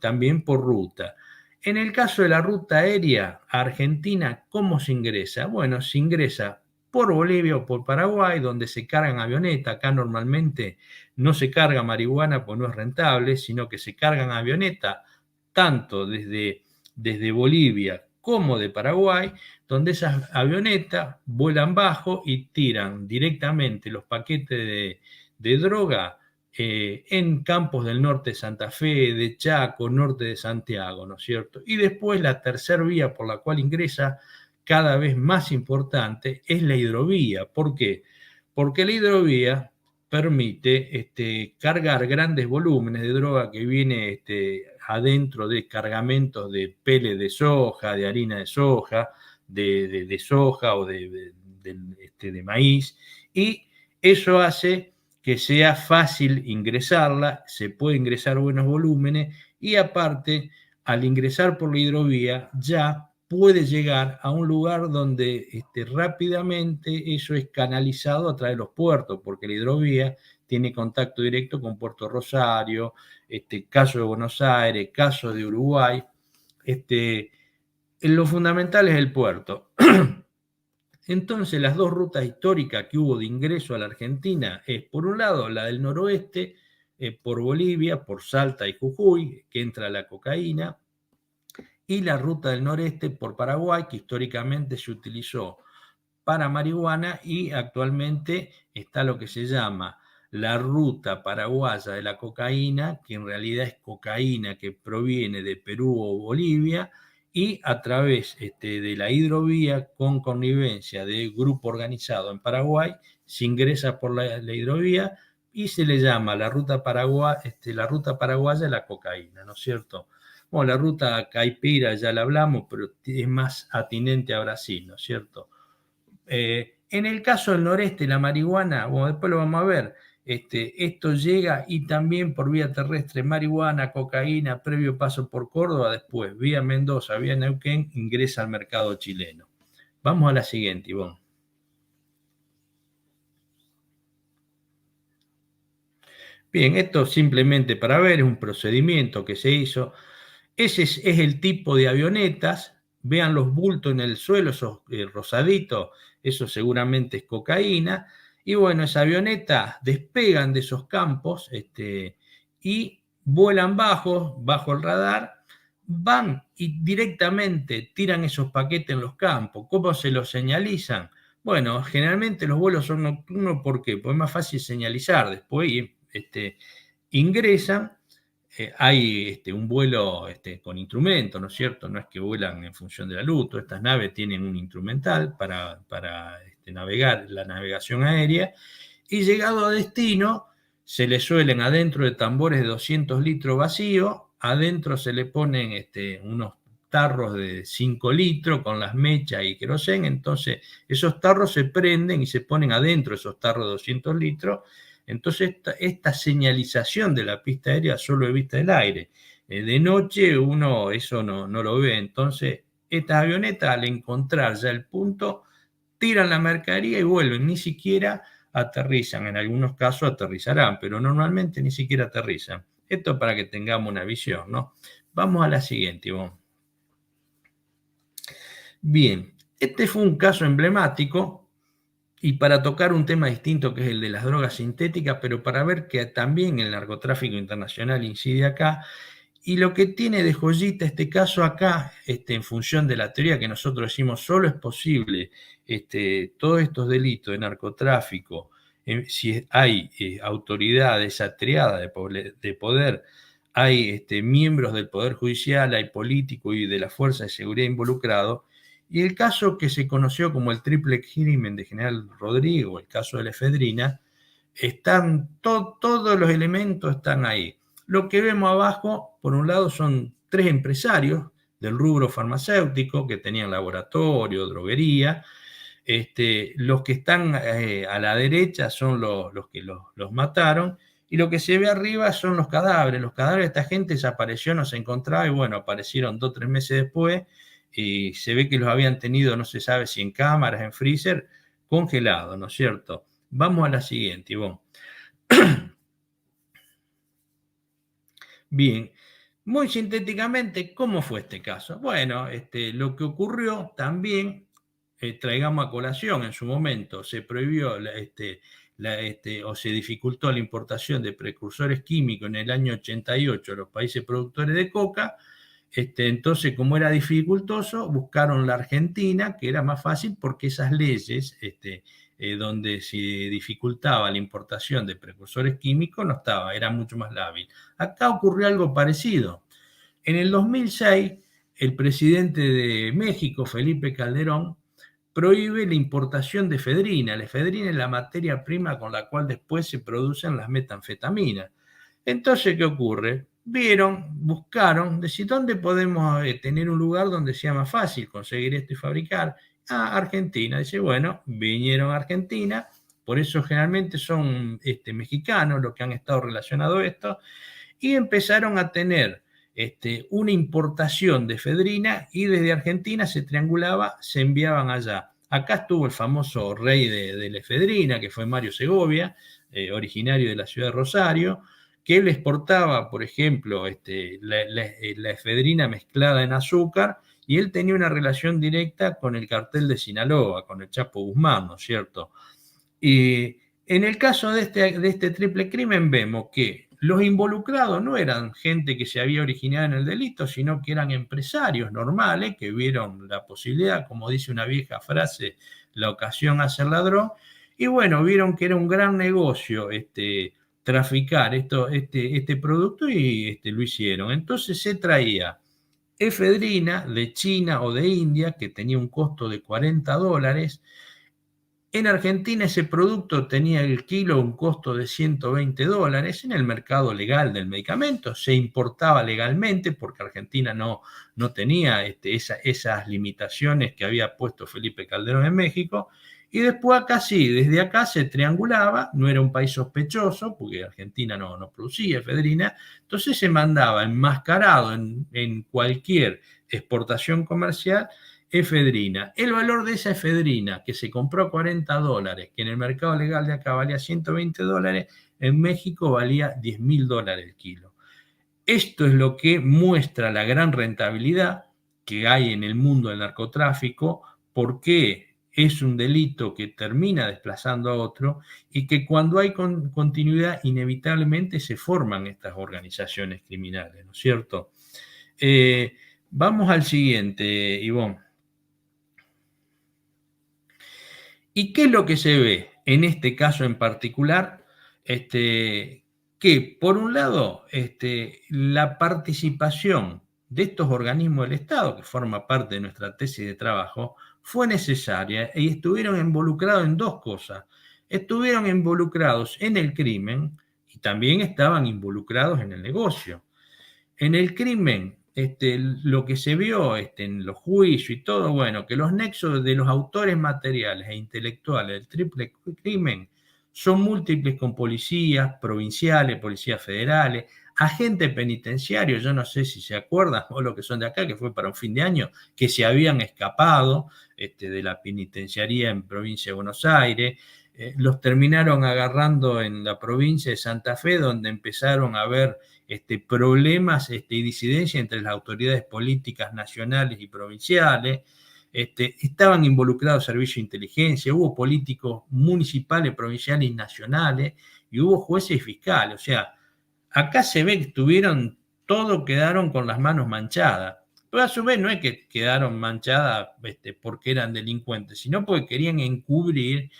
también por ruta. En el caso de la ruta aérea a Argentina, ¿cómo se ingresa? Bueno, se ingresa por Bolivia o por Paraguay, donde se cargan avionetas. Acá normalmente no se carga marihuana, pues no es rentable, sino que se cargan avionetas tanto desde Bolivia como de Paraguay, donde esas avionetas vuelan bajo y tiran directamente los paquetes de droga en campos del norte de Santa Fe, de Chaco, norte de Santiago, ¿no es cierto? Y después la tercera vía por la cual ingresa, cada vez más importante, es la hidrovía. ¿Por qué? Porque la hidrovía permite cargar grandes volúmenes de droga que viene adentro de cargamentos de pele de soja, de harina de soja, de soja o de maíz, y eso hace que sea fácil ingresarla, se puede ingresar buenos volúmenes, y aparte, al ingresar por la hidrovía, ya puede llegar a un lugar donde rápidamente eso es canalizado a través de los puertos, porque la hidrovía tiene contacto directo con Puerto Rosario, caso de Buenos Aires, caso de Uruguay. Lo fundamental es el puerto. Entonces, las dos rutas históricas que hubo de ingreso a la Argentina es, por un lado, la del noroeste, por Bolivia, por Salta y Jujuy, que entra la cocaína, y la ruta del noreste por Paraguay, que históricamente se utilizó para marihuana, y actualmente está lo que se llama la ruta paraguaya de la cocaína, que en realidad es cocaína que proviene de Perú o Bolivia, y a través de la hidrovía, con connivencia de grupo organizado en Paraguay, se ingresa por la hidrovía y se le llama la ruta paraguaya de la cocaína, ¿no es cierto? Bueno, la ruta caipira ya la hablamos, pero es más atinente a Brasil, ¿no es cierto? En el caso del noreste, la marihuana, bueno, después lo vamos a ver, esto llega y también por vía terrestre, marihuana, cocaína, previo paso por Córdoba, después vía Mendoza, vía Neuquén, ingresa al mercado chileno. Vamos a la siguiente, Ivonne. Bien, esto simplemente para ver, es un procedimiento que se hizo. Ese es el tipo de avionetas. Vean los bultos en el suelo, esos rosaditos, eso seguramente es cocaína. Y bueno, esa avioneta despegan de esos campos y vuelan bajo el radar, van y directamente tiran esos paquetes en los campos. ¿Cómo se los señalizan? Bueno, generalmente los vuelos son nocturnos. ¿Por qué? Pues es más fácil señalizar. Después ingresan. Hay un vuelo con instrumento, ¿no es cierto? No es que vuelan en función de la luz. Todas estas naves tienen un instrumental para navegar, la navegación aérea, y llegado a destino se le suelen adentro de tambores de 200 litros vacíos, adentro se le ponen unos tarros de 5 litros con las mechas y querosén. Entonces esos tarros se prenden y se ponen adentro de esos tarros de 200 litros. Entonces esta señalización de la pista aérea solo es vista del aire. De noche uno eso no lo ve. Entonces estas avionetas, al encontrar ya el punto, tiran la mercadería y vuelven. Ni siquiera aterrizan. En algunos casos aterrizarán, pero normalmente ni siquiera aterrizan. Esto para que tengamos una visión, ¿no? Vamos a la siguiente, Ivonne. Bien, este fue un caso emblemático, y para tocar un tema distinto, que es el de las drogas sintéticas, pero para ver que también el narcotráfico internacional incide acá. Y lo que tiene de joyita este caso acá, en función de la teoría que nosotros decimos, solo es posible todos estos delitos de narcotráfico, si hay autoridades, esa triada de poder, hay miembros del Poder Judicial, hay políticos y de la Fuerza de Seguridad involucrados. Y el caso que se conoció como el triple crimen de General Rodrigo, el caso de la efedrina, todos los elementos están ahí. Lo que vemos abajo, por un lado, son 3 empresarios del rubro farmacéutico que tenían laboratorio, droguería. Los que están a la derecha son los que los mataron, y lo que se ve arriba son los cadáveres. Los cadáveres de esta gente desapareció, no se encontraba, y bueno, aparecieron 2 o 3 meses después, y se ve que los habían tenido, no se sabe si en cámaras, en freezer, congelados, ¿no es cierto? Vamos a la siguiente, Ivonne. Bien, muy sintéticamente, ¿cómo fue este caso? Bueno, lo que ocurrió también, traigamos a colación, en su momento se prohibió o se dificultó la importación de precursores químicos en el año 88 a los países productores de coca. Entonces, como era dificultoso, buscaron la Argentina, que era más fácil porque esas leyes donde se dificultaba la importación de precursores químicos no estaba, era mucho más lábil. Acá ocurrió algo parecido. En el 2006, el presidente de México, Felipe Calderón, prohíbe la importación de efedrina. La efedrina es la materia prima con la cual después se producen las metanfetaminas. Entonces, ¿qué ocurre? Buscaron, decir, ¿dónde podemos tener un lugar donde sea más fácil conseguir esto y fabricar? Argentina. Dice, bueno, vinieron a Argentina, por eso generalmente son mexicanos los que han estado relacionados a esto, y empezaron a tener una importación de efedrina, y desde Argentina se triangulaba, se enviaban allá. Acá estuvo el famoso rey de la efedrina, que fue Mario Segovia, originario de la ciudad de Rosario, que él exportaba, por ejemplo, la efedrina mezclada en azúcar, y él tenía una relación directa con el cartel de Sinaloa, con el Chapo Guzmán, ¿no es cierto? Y en el caso de este triple crimen vemos que los involucrados no eran gente que se había originado en el delito, sino que eran empresarios normales que vieron la posibilidad, como dice una vieja frase, la ocasión hace el ladrón, y bueno, vieron que era un gran negocio traficar este producto y lo hicieron. Entonces se traía efedrina de China o de India, que tenía un costo de $40. En Argentina ese producto tenía el kilo un costo de $120 en el mercado legal del medicamento. Se importaba legalmente porque Argentina no tenía esas limitaciones que había puesto Felipe Calderón en México. Y después acá sí, desde acá se triangulaba, no era un país sospechoso porque Argentina no producía efedrina, entonces se mandaba enmascarado en cualquier exportación comercial efedrina. El valor de esa efedrina que se compró a $40, que en el mercado legal de acá valía $120, en México valía $10.000 el kilo. Esto es lo que muestra la gran rentabilidad que hay en el mundo del narcotráfico, porque es un delito que termina desplazando a otro y que cuando hay continuidad inevitablemente se forman estas organizaciones criminales, ¿no es cierto? Vamos al siguiente, Ivonne. ¿Y qué es lo que se ve en este caso en particular? Que por un lado la participación de estos organismos del Estado, que forma parte de nuestra tesis de trabajo, fue necesaria y estuvieron involucrados en dos cosas. Estuvieron involucrados en el crimen y también estaban involucrados en el negocio. En el crimen, lo que se vio en los juicios y todo, bueno, que los nexos de los autores materiales e intelectuales del triple crimen son múltiples con policías provinciales, policías federales, agentes penitenciarios, yo no sé si se acuerdan, o los que son de acá, que fue para un fin de año, que se habían escapado de la penitenciaría en provincia de Buenos Aires, los terminaron agarrando en la provincia de Santa Fe, donde empezaron a haber problemas y disidencia entre las autoridades políticas nacionales y provinciales. Estaban involucrados servicios de inteligencia, hubo políticos municipales, provinciales y nacionales, y hubo jueces y fiscales. O sea, acá se ve que quedaron con las manos manchadas. Pero a su vez no es que quedaron manchadas porque eran delincuentes, sino porque querían encubrir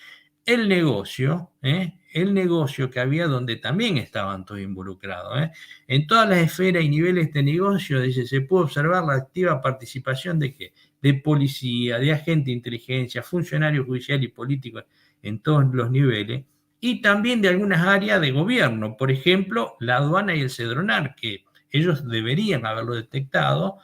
el negocio que había donde también estaban todos involucrados. En todas las esferas y niveles de este negocio, se puede observar la activa participación de policía, de agente de inteligencia, funcionarios judiciales y políticos en todos los niveles, y también de algunas áreas de gobierno, por ejemplo, la aduana y el Cedronar, que ellos deberían haberlo detectado.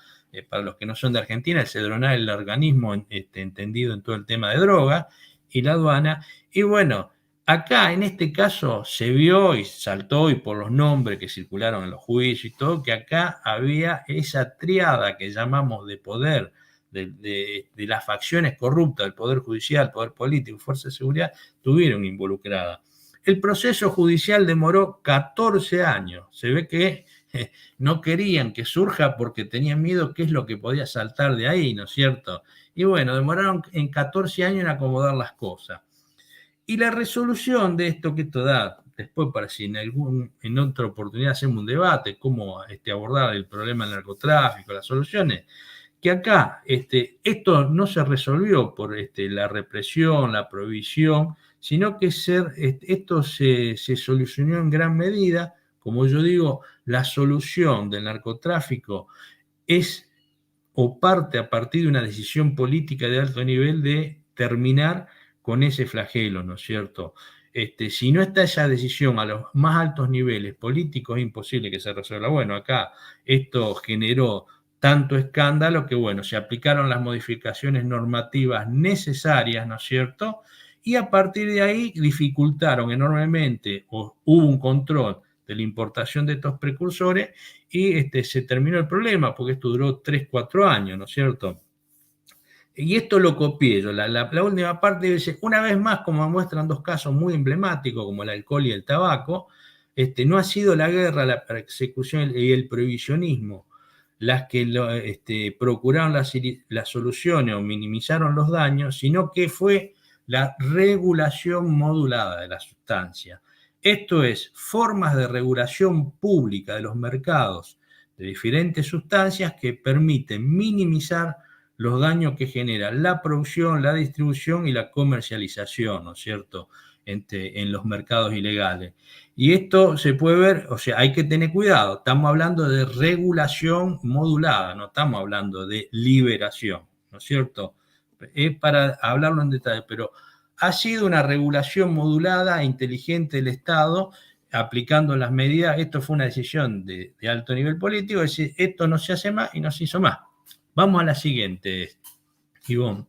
Para los que no son de Argentina, el Cedronar es el organismo entendido en todo el tema de droga, y la aduana. Y bueno, acá en este caso se vio y saltó, y por los nombres que circularon en los juicios y todo, que acá había esa triada que llamamos de poder, de las facciones corruptas del Poder Judicial, Poder Político y Fuerza de Seguridad, estuvieron involucradas. El proceso judicial demoró 14 años. Se ve que no querían que surja porque tenían miedo qué es lo que podía saltar de ahí, ¿no es cierto? Y bueno, demoraron en 14 años en acomodar las cosas. Y la resolución de esto, que esto da, después para si en otra oportunidad hacemos un debate, cómo abordar el problema del narcotráfico, las soluciones, que acá esto no se resolvió por la represión, la prohibición, sino que esto se solucionó en gran medida. Como yo digo, la solución del narcotráfico es o parte a partir de una decisión política de alto nivel de terminar con ese flagelo, ¿no es cierto? Si no está esa decisión a los más altos niveles políticos, es imposible que se resuelva. Bueno, acá esto generó tanto escándalo que, bueno, se aplicaron las modificaciones normativas necesarias, ¿no es cierto? Y a partir de ahí dificultaron enormemente, o hubo un control de la importación de estos precursores, y se terminó el problema, porque esto duró 3-4 años, ¿no es cierto? Y esto lo copié yo. La última parte dice, una vez más, como muestran dos casos muy emblemáticos, como el alcohol y el tabaco, no ha sido la guerra, la persecución y el prohibicionismo las que procuraron las soluciones o minimizaron los daños, sino que fue la regulación modulada de la sustancia. Esto es, formas de regulación pública de los mercados de diferentes sustancias que permiten minimizar los daños que generan la producción, la distribución y la comercialización, ¿no es cierto?, en los mercados ilegales. Y esto se puede ver, o sea, hay que tener cuidado, estamos hablando de regulación modulada, no estamos hablando de liberación, ¿no es cierto? Es para hablarlo en detalle, pero ha sido una regulación modulada e inteligente del Estado, aplicando las medidas. Esto fue una decisión de alto nivel político, es decir, esto no se hace más y no se hizo más. Vamos a la siguiente, Ivonne.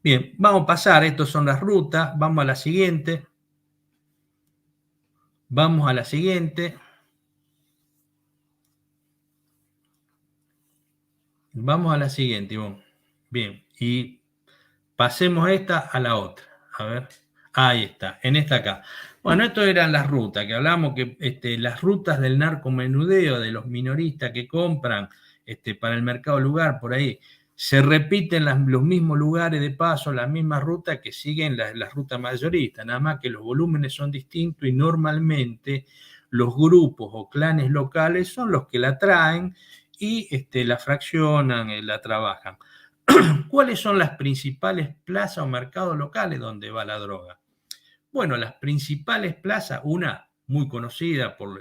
Bien, vamos a pasar, estas son las rutas, vamos a la siguiente. Vamos a la siguiente. Vamos a la siguiente, Ivonne. Bien, y pasemos esta a la otra. A ver, ahí está, en esta acá. Bueno, esto eran las rutas, que hablamos que las rutas del narcomenudeo, de los minoristas que compran para el mercado lugar, por ahí, se repiten los mismos lugares de paso, las mismas rutas que siguen las rutas mayoristas, nada más que los volúmenes son distintos y normalmente los grupos o clanes locales son los que la traen y la fraccionan, la trabajan. ¿Cuáles son las principales plazas o mercados locales donde va la droga? Bueno, las principales plazas, una muy conocida por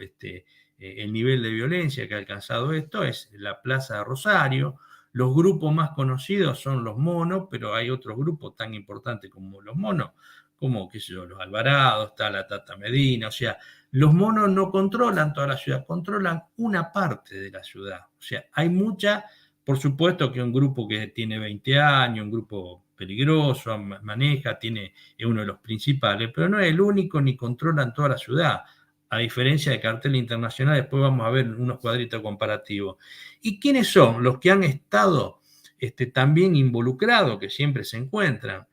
el nivel de violencia que ha alcanzado esto, es la Plaza de Rosario. Los grupos más conocidos son los monos, pero hay otros grupos tan importantes como los monos, como, qué sé yo, los Alvarados, está la Tata Medina. O sea, los monos no controlan toda la ciudad, controlan una parte de la ciudad. O sea, hay mucha, por supuesto que un grupo que tiene 20 años, un grupo peligroso, maneja, es uno de los principales, pero no es el único ni controlan toda la ciudad. A diferencia de cartel internacional, después vamos a ver unos cuadritos comparativos. ¿Y quiénes son los que han estado también involucrados, que siempre se encuentran?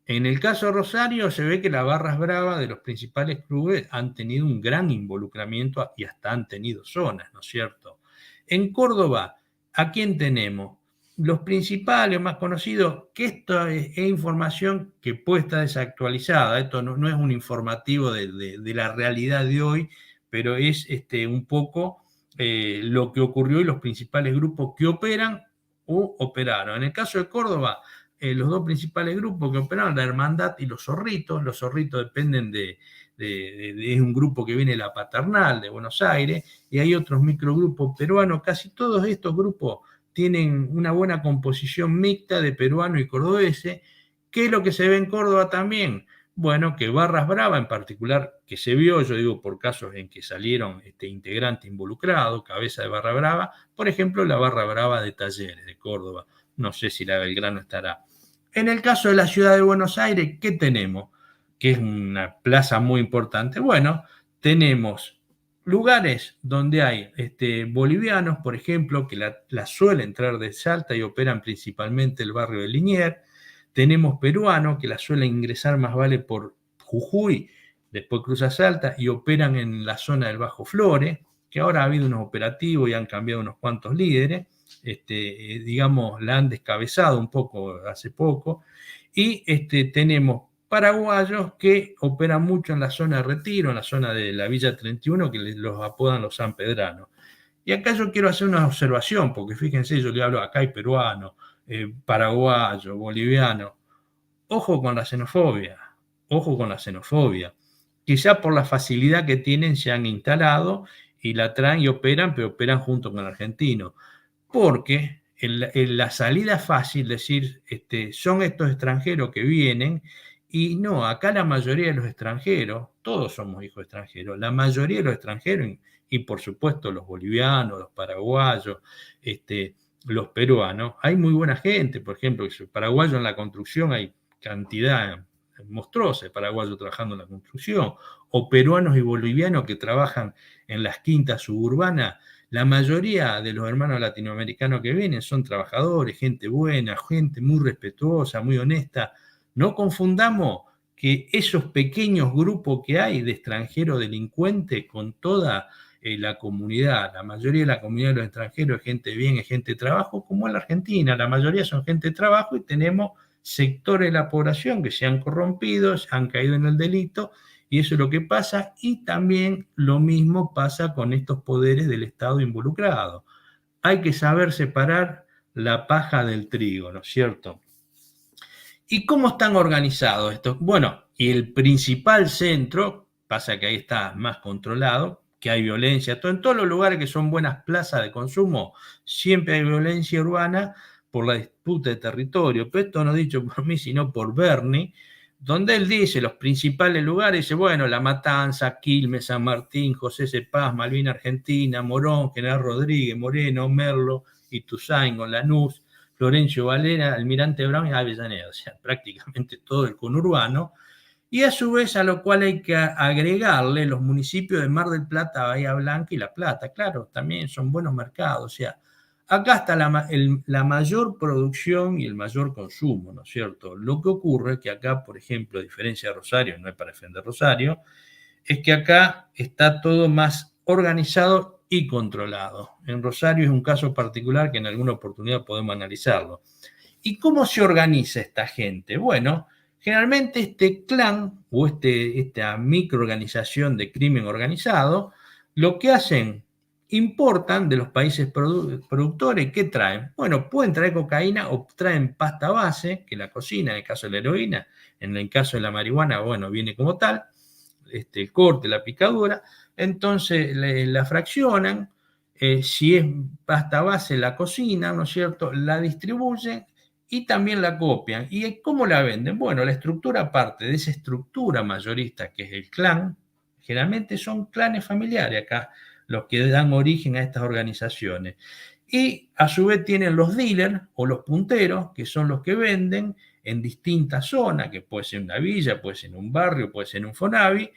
En el caso de Rosario se ve que las barras bravas de los principales clubes han tenido un gran involucramiento y hasta han tenido zonas, ¿no es cierto? En Córdoba, ¿a quién tenemos? Los principales, más conocidos, que esto es información que puede estar desactualizada, esto no es un informativo de la realidad de hoy, pero es un poco lo que ocurrió y los principales grupos que operan o operaron. En el caso de Córdoba, los dos principales grupos que operaron, la Hermandad y los Zorritos dependen de un grupo que viene de la Paternal de Buenos Aires, y hay otros microgrupos peruanos. Casi todos estos grupos tienen una buena composición mixta de peruanos y cordobeses. ¿Qué es lo que se ve en Córdoba también? Bueno, que barras bravas en particular, que se vio, yo digo, por casos en que salieron integrantes involucrados, cabeza de barra brava, por ejemplo, la barra brava de Talleres de Córdoba. No sé si la Belgrano estará. En el caso de la ciudad de Buenos Aires, ¿qué tenemos? Que es una plaza muy importante. Bueno, tenemos lugares donde hay bolivianos, por ejemplo, que la suelen entrar de Salta y operan principalmente el barrio de Liniers. Tenemos peruanos que la suelen ingresar más vale por Jujuy, después cruza Salta y operan en la zona del Bajo Flores, que ahora ha habido unos operativos y han cambiado unos cuantos líderes. Digamos, la han descabezado un poco hace poco. Y tenemos paraguayos que operan mucho en la zona de Retiro, en la zona de la Villa 31, que los apodan los sanpedranos. Y acá yo quiero hacer una observación, porque fíjense, yo le hablo, acá hay peruano, paraguayo, boliviano. Ojo con la xenofobia, ojo con la xenofobia. Quizá por la facilidad que tienen se han instalado y la traen y operan, pero operan junto con el argentino. Porque en la salida fácil decir, son estos extranjeros que vienen. Y no, acá la mayoría de los extranjeros, todos somos hijos extranjeros, la mayoría de los extranjeros, y por supuesto los bolivianos, los paraguayos, los peruanos, hay muy buena gente. Por ejemplo, paraguayos en la construcción hay cantidad monstruosa de paraguayos trabajando en la construcción, o peruanos y bolivianos que trabajan en las quintas suburbanas. La mayoría de los hermanos latinoamericanos que vienen son trabajadores, gente buena, gente muy respetuosa, muy honesta. No confundamos que esos pequeños grupos que hay de extranjeros delincuentes con toda la comunidad. La mayoría de la comunidad de los extranjeros es gente bien, es gente de trabajo, como en la Argentina. La mayoría son gente de trabajo y tenemos sectores de la población que se han corrompido, han caído en el delito, y eso es lo que pasa, y también lo mismo pasa con estos poderes del Estado involucrados. Hay que saber separar la paja del trigo, ¿no es cierto? ¿Y cómo están organizados estos? Bueno, y el principal centro, pasa que ahí está más controlado, que hay violencia, en todos los lugares que son buenas plazas de consumo, siempre hay violencia urbana por la disputa de territorio, pero esto no dicho por mí, sino por Bernie, donde él dice los principales lugares, dice, bueno, La Matanza, Quilmes, San Martín, José C. Paz, Malvina Argentina, Morón, General Rodríguez, Moreno, Merlo, Ituzaingó, Lanús, Florencio Varela, Almirante Brown y Avellaneda, o sea, prácticamente todo el conurbano, y a su vez a lo cual hay que agregarle los municipios de Mar del Plata, Bahía Blanca y La Plata, claro, también son buenos mercados, o sea, acá está la mayor producción y el mayor consumo, ¿no es cierto? Lo que ocurre es que acá, por ejemplo, a diferencia de Rosario, no es para defender Rosario, es que acá está todo más organizado y controlado. En Rosario es un caso particular que en alguna oportunidad podemos analizarlo. ¿Y cómo se organiza esta gente? Bueno, generalmente este clan o esta microorganización de crimen organizado, lo que hacen, importan de los países productores. ¿Qué traen? Bueno, pueden traer cocaína o traen pasta base, que la cocina, en el caso de la heroína, en el caso de la marihuana, bueno, viene como tal, el corte, la picadura, entonces la fraccionan, si es pasta base la cocinan, ¿no es cierto?, la distribuyen y también la copian. ¿Y cómo la venden? Bueno, la estructura parte de esa estructura mayorista que es el clan, generalmente son clanes familiares acá, los que dan origen a estas organizaciones. Y a su vez tienen los dealers o los punteros, que son los que venden en distintas zonas, que puede ser una villa, puede ser en un barrio, puede ser en un Fonavi,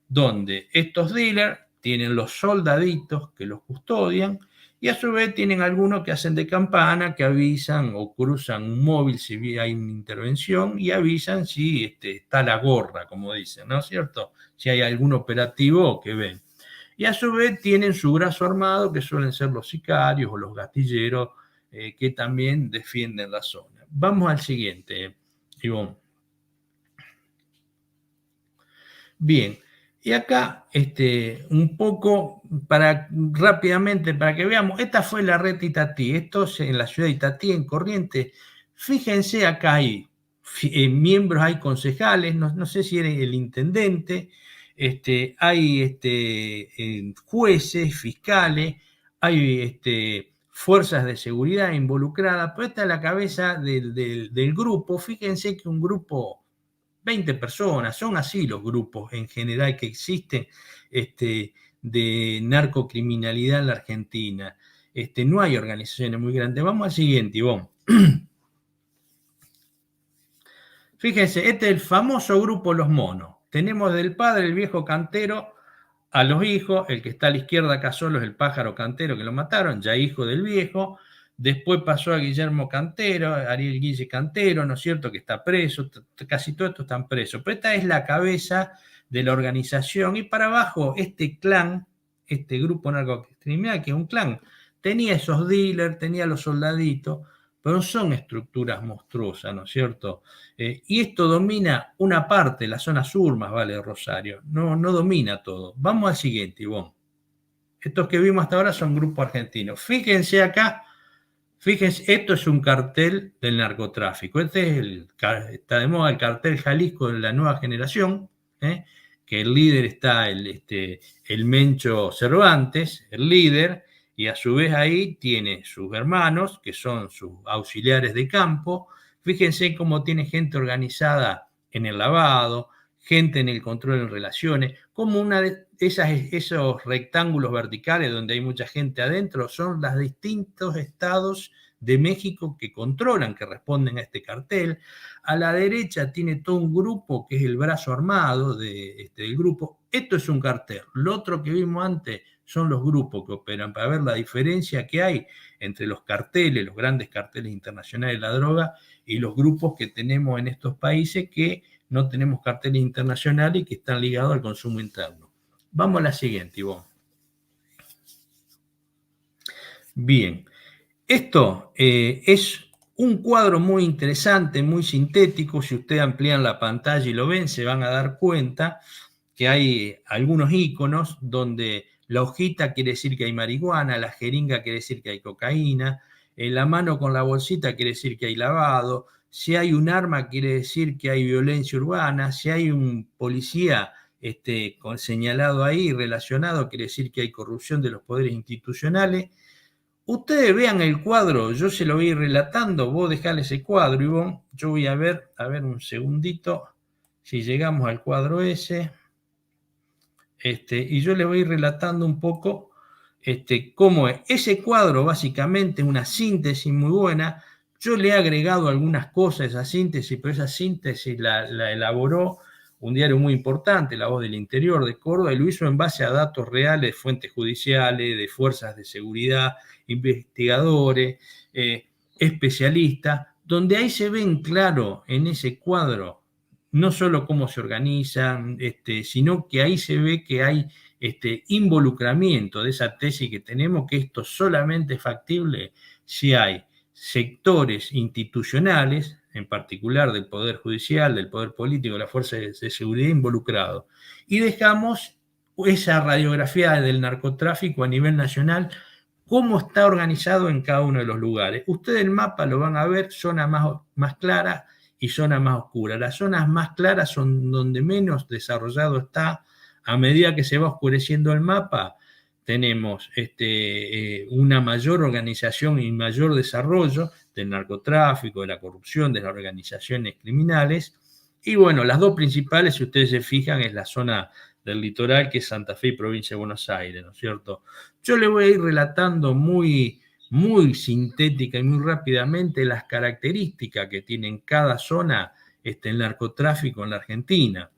donde estos dealers tienen los soldaditos que los custodian y a su vez tienen algunos que hacen de campana, que avisan o cruzan un móvil si hay una intervención y avisan si está la gorra, como dicen, ¿no es cierto? Si hay algún operativo que ven. Y a su vez tienen su brazo armado, que suelen ser los sicarios o los gatilleros, que también defienden la zona. Vamos al siguiente, Ivonne. Bien, y acá un poco rápidamente para que veamos, esta fue la red Itatí, esto es en la ciudad de Itatí, en Corrientes. Fíjense, acá hay miembros, hay concejales, no sé si era el intendente, hay jueces, fiscales, hay fuerzas de seguridad involucradas, pero esta es la cabeza del grupo. Fíjense que un grupo, 20 personas, son así los grupos en general que existen de narcocriminalidad en la Argentina. No hay organizaciones muy grandes. Vamos al siguiente, Ivonne. Fíjense, este es el famoso grupo Los Monos. Tenemos del padre, el viejo cantero, a los hijos. El que está a la izquierda acá solo es el pájaro cantero que lo mataron, ya hijo del viejo. Después pasó a Guillermo Cantero, Ariel Guille Cantero, ¿no es cierto?, que está preso. Casi todos estos están presos. Pero esta es la cabeza de la organización. Y para abajo, este clan, este grupo narcocriminal, que es un clan, tenía esos dealers, tenía los soldaditos, pero son estructuras monstruosas, ¿no es cierto? Y esto domina una parte, la zona sur más vale de Rosario, no domina todo. Vamos al siguiente, Ivonne. Estos que vimos hasta ahora son grupos argentinos. Fíjense acá, fíjense, esto es un cartel del narcotráfico. Está de moda el cartel Jalisco de la nueva generación, que el líder está el Mencho Cervantes, el líder, y a su vez ahí tiene sus hermanos, que son sus auxiliares de campo. Fíjense cómo tiene gente organizada en el lavado, gente en el control en relaciones, como una de esos rectángulos verticales donde hay mucha gente adentro, son los distintos estados de México que controlan, que responden a este cartel. A la derecha tiene todo un grupo que es el brazo armado del grupo. Esto es un cartel. Lo otro que vimos antes son los grupos que operan, para ver la diferencia que hay entre los carteles, los grandes carteles internacionales de la droga, y los grupos que tenemos en estos países que no tenemos carteles internacionales y que están ligados al consumo interno. Vamos a la siguiente, Ivonne. Bien, esto es un cuadro muy interesante, muy sintético. Si ustedes amplían la pantalla y lo ven, se van a dar cuenta que hay algunos iconos donde la hojita quiere decir que hay marihuana, la jeringa quiere decir que hay cocaína, la mano con la bolsita quiere decir que hay lavado, si hay un arma quiere decir que hay violencia urbana, si hay un policía señalado ahí, relacionado, quiere decir que hay corrupción de los poderes institucionales. Ustedes vean el cuadro, yo se lo voy a ir relatando, vos dejale ese cuadro, Ivonne, yo voy a ver un segundito, si llegamos al cuadro ese, y yo le voy a ir relatando un poco cómo es. Ese cuadro básicamente es una síntesis muy buena, yo le he agregado algunas cosas a esa síntesis, pero esa síntesis la elaboró un diario muy importante, La Voz del Interior de Córdoba, y lo hizo en base a datos reales de fuentes judiciales, de fuerzas de seguridad, investigadores, especialistas, donde ahí se ven claro en ese cuadro, no solo cómo se organizan, sino que ahí se ve que hay involucramiento de esa tesis que tenemos, que esto solamente es factible si hay sectores institucionales, en particular del Poder Judicial, del Poder Político, de las fuerzas de seguridad involucrados. Y dejamos esa radiografía del narcotráfico a nivel nacional, cómo está organizado en cada uno de los lugares. Ustedes el mapa lo van a ver, zona más clara y zona más oscura. Las zonas más claras son donde menos desarrollado está. A medida que se va oscureciendo el mapa, tenemos una mayor organización y mayor desarrollo del narcotráfico, de la corrupción, de las organizaciones criminales. Y bueno, las dos principales, si ustedes se fijan, es la zona del litoral, que es Santa Fe y provincia de Buenos Aires, ¿no es cierto? Yo le voy a ir relatando muy sintética y muy rápidamente las características que tiene cada zona el narcotráfico en la Argentina.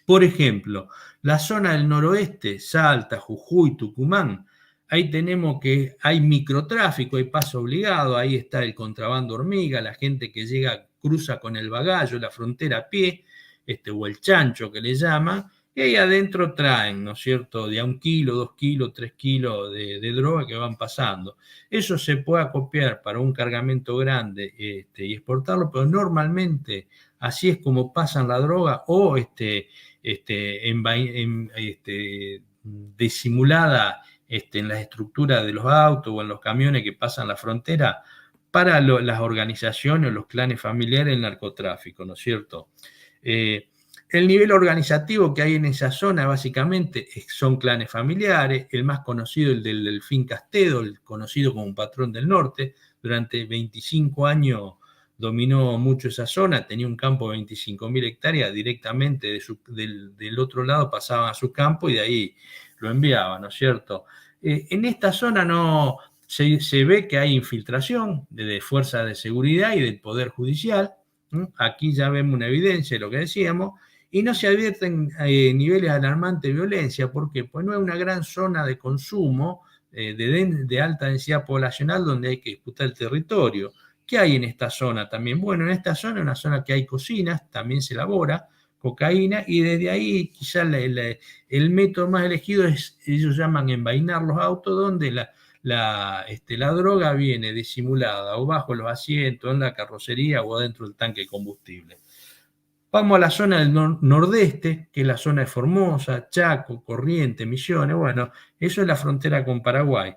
Por ejemplo, la zona del noroeste, Salta, Jujuy, Tucumán, ahí tenemos que hay microtráfico, hay paso obligado, ahí está el contrabando hormiga, la gente que llega, cruza con el bagallo, la frontera a pie, o el chancho que le llaman, y ahí adentro traen, ¿no es cierto?, de a 1 kilo, 2 kilos, 3 kilos de droga que van pasando. Eso se puede acopiar para un cargamento grande y exportarlo, pero normalmente así es como pasan la droga o disimulada en las estructuras de los autos o en los camiones que pasan la frontera para las organizaciones o los clanes familiares del narcotráfico, ¿no es cierto? El nivel organizativo que hay en esa zona básicamente son clanes familiares, el más conocido, el del Delfín Castedo, el conocido como un patrón del norte, durante 25 años dominó mucho esa zona, tenía un campo de 25.000 hectáreas, directamente del otro lado pasaban a su campo y de ahí lo enviaban, ¿no es cierto? En esta zona no se ve que hay infiltración de fuerzas de seguridad y del Poder Judicial. Aquí ya vemos una evidencia de lo que decíamos, y no se advierten niveles alarmantes de violencia. ¿Por qué? Pues no es una gran zona de consumo de alta densidad poblacional donde hay que disputar el territorio. ¿Qué hay en esta zona también? Bueno, en esta zona es una zona que hay cocinas, también se elabora cocaína, y desde ahí quizás el método más elegido es, ellos llaman envainar los autos, donde la droga viene disimulada o bajo los asientos, en la carrocería o adentro del tanque de combustible. Vamos a la zona del nordeste, que es la zona de Formosa, Chaco, Corrientes, Misiones. Bueno, eso es la frontera con Paraguay.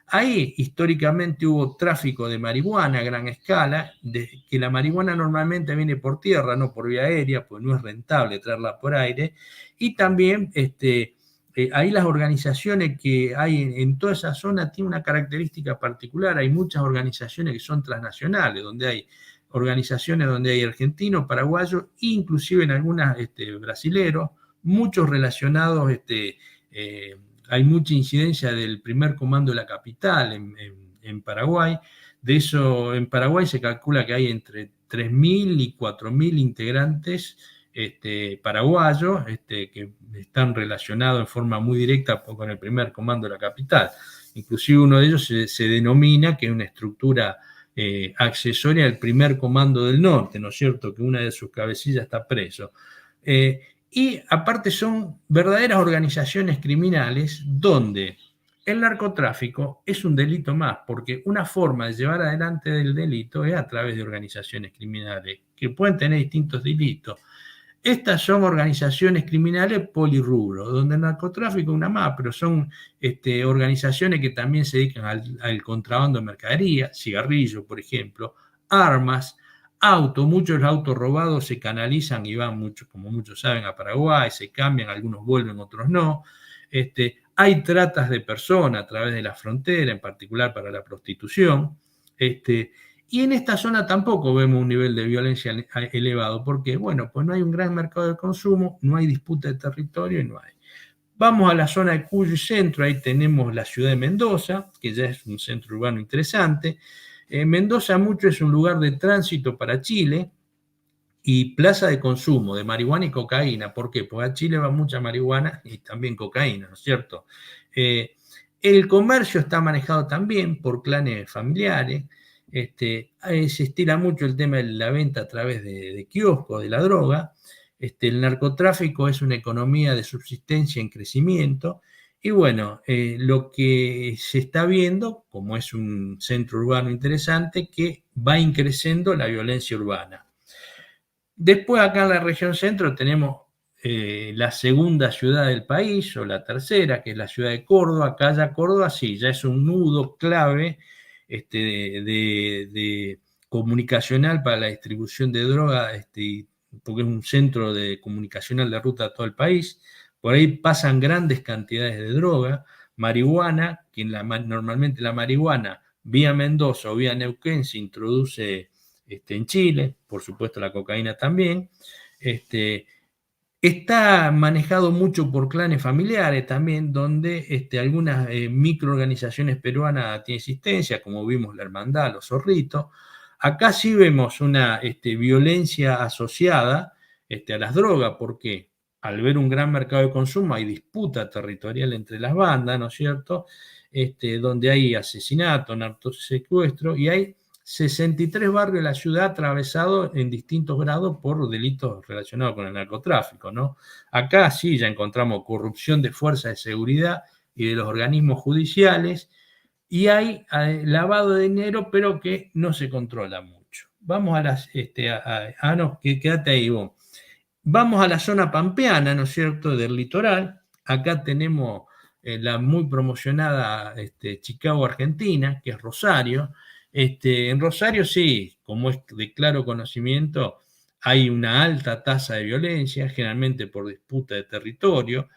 Ahí históricamente hubo tráfico de marihuana a gran escala, que la marihuana normalmente viene por tierra, no por vía aérea, pues no es rentable traerla por aire. Y también ahí las organizaciones que hay en toda esa zona tienen una característica particular. Hay muchas organizaciones que son transnacionales, donde hay organizaciones donde hay argentinos, paraguayos, inclusive en algunas brasileros, muchos relacionados, hay mucha incidencia del primer comando de la capital en Paraguay. De eso, en Paraguay se calcula que hay entre 3.000 y 4.000 integrantes paraguayos que están relacionados en forma muy directa con el primer comando de la capital. Inclusive uno de ellos se denomina que es una estructura accesoria al primer comando del norte, ¿no es cierto? Que una de sus cabecillas está preso. Y aparte son verdaderas organizaciones criminales donde el narcotráfico es un delito más, porque una forma de llevar adelante el delito es a través de organizaciones criminales, que pueden tener distintos delitos. Estas son organizaciones criminales polirrubro, donde el narcotráfico es una más, pero son organizaciones que también se dedican al contrabando de mercadería, cigarrillos, por ejemplo, armas, autos. Muchos de los autos robados se canalizan y van, muchos, como muchos saben, a Paraguay, se cambian, algunos vuelven, otros no. Hay tratas de personas a través de la frontera, en particular para la prostitución. Y en esta zona tampoco vemos un nivel de violencia elevado. ¿Por qué? Bueno, pues no hay un gran mercado de consumo, no hay disputa de territorio y no hay. Vamos a la zona de Cuyo y Centro, ahí tenemos la ciudad de Mendoza, que ya es un centro urbano interesante. Mendoza mucho es un lugar de tránsito para Chile y plaza de consumo de marihuana y cocaína. ¿Por qué? Porque a Chile va mucha marihuana y también cocaína, ¿no es cierto? El comercio está manejado también por clanes familiares. Se estira mucho el tema de la venta a través de kioscos de la droga. El narcotráfico es una economía de subsistencia en crecimiento. Y bueno, lo que se está viendo, como es un centro urbano interesante, que va increciendo la violencia urbana. Después acá en la región centro tenemos la segunda ciudad del país, o la tercera, que es la ciudad de Córdoba. Acá ya Córdoba sí, ya es un nudo clave de comunicacional para la distribución de droga, porque es un centro comunicacional de ruta a todo el país. Por ahí pasan grandes cantidades de droga, marihuana, que normalmente la marihuana vía Mendoza o vía Neuquén se introduce en Chile, por supuesto la cocaína también. Está manejado mucho por clanes familiares también, donde algunas microorganizaciones peruanas tienen existencia, como vimos la Hermandad, los Zorritos. Acá sí vemos una violencia asociada a las drogas, porque al ver un gran mercado de consumo hay disputa territorial entre las bandas, ¿no es cierto? Donde hay asesinato, narcosecuestro, y hay 63 barrios de la ciudad atravesados en distintos grados por delitos relacionados con el narcotráfico, ¿no? Acá sí ya encontramos corrupción de fuerzas de seguridad y de los organismos judiciales, y hay lavado de dinero, pero que no se controla mucho. Vamos a las... no, quédate ahí vos. Vamos a la zona pampeana, ¿no es cierto?, del litoral. Acá tenemos la muy promocionada Chicago, Argentina, que es Rosario. En Rosario sí, como es de claro conocimiento, hay una alta tasa de violencia, generalmente por disputa de territorio.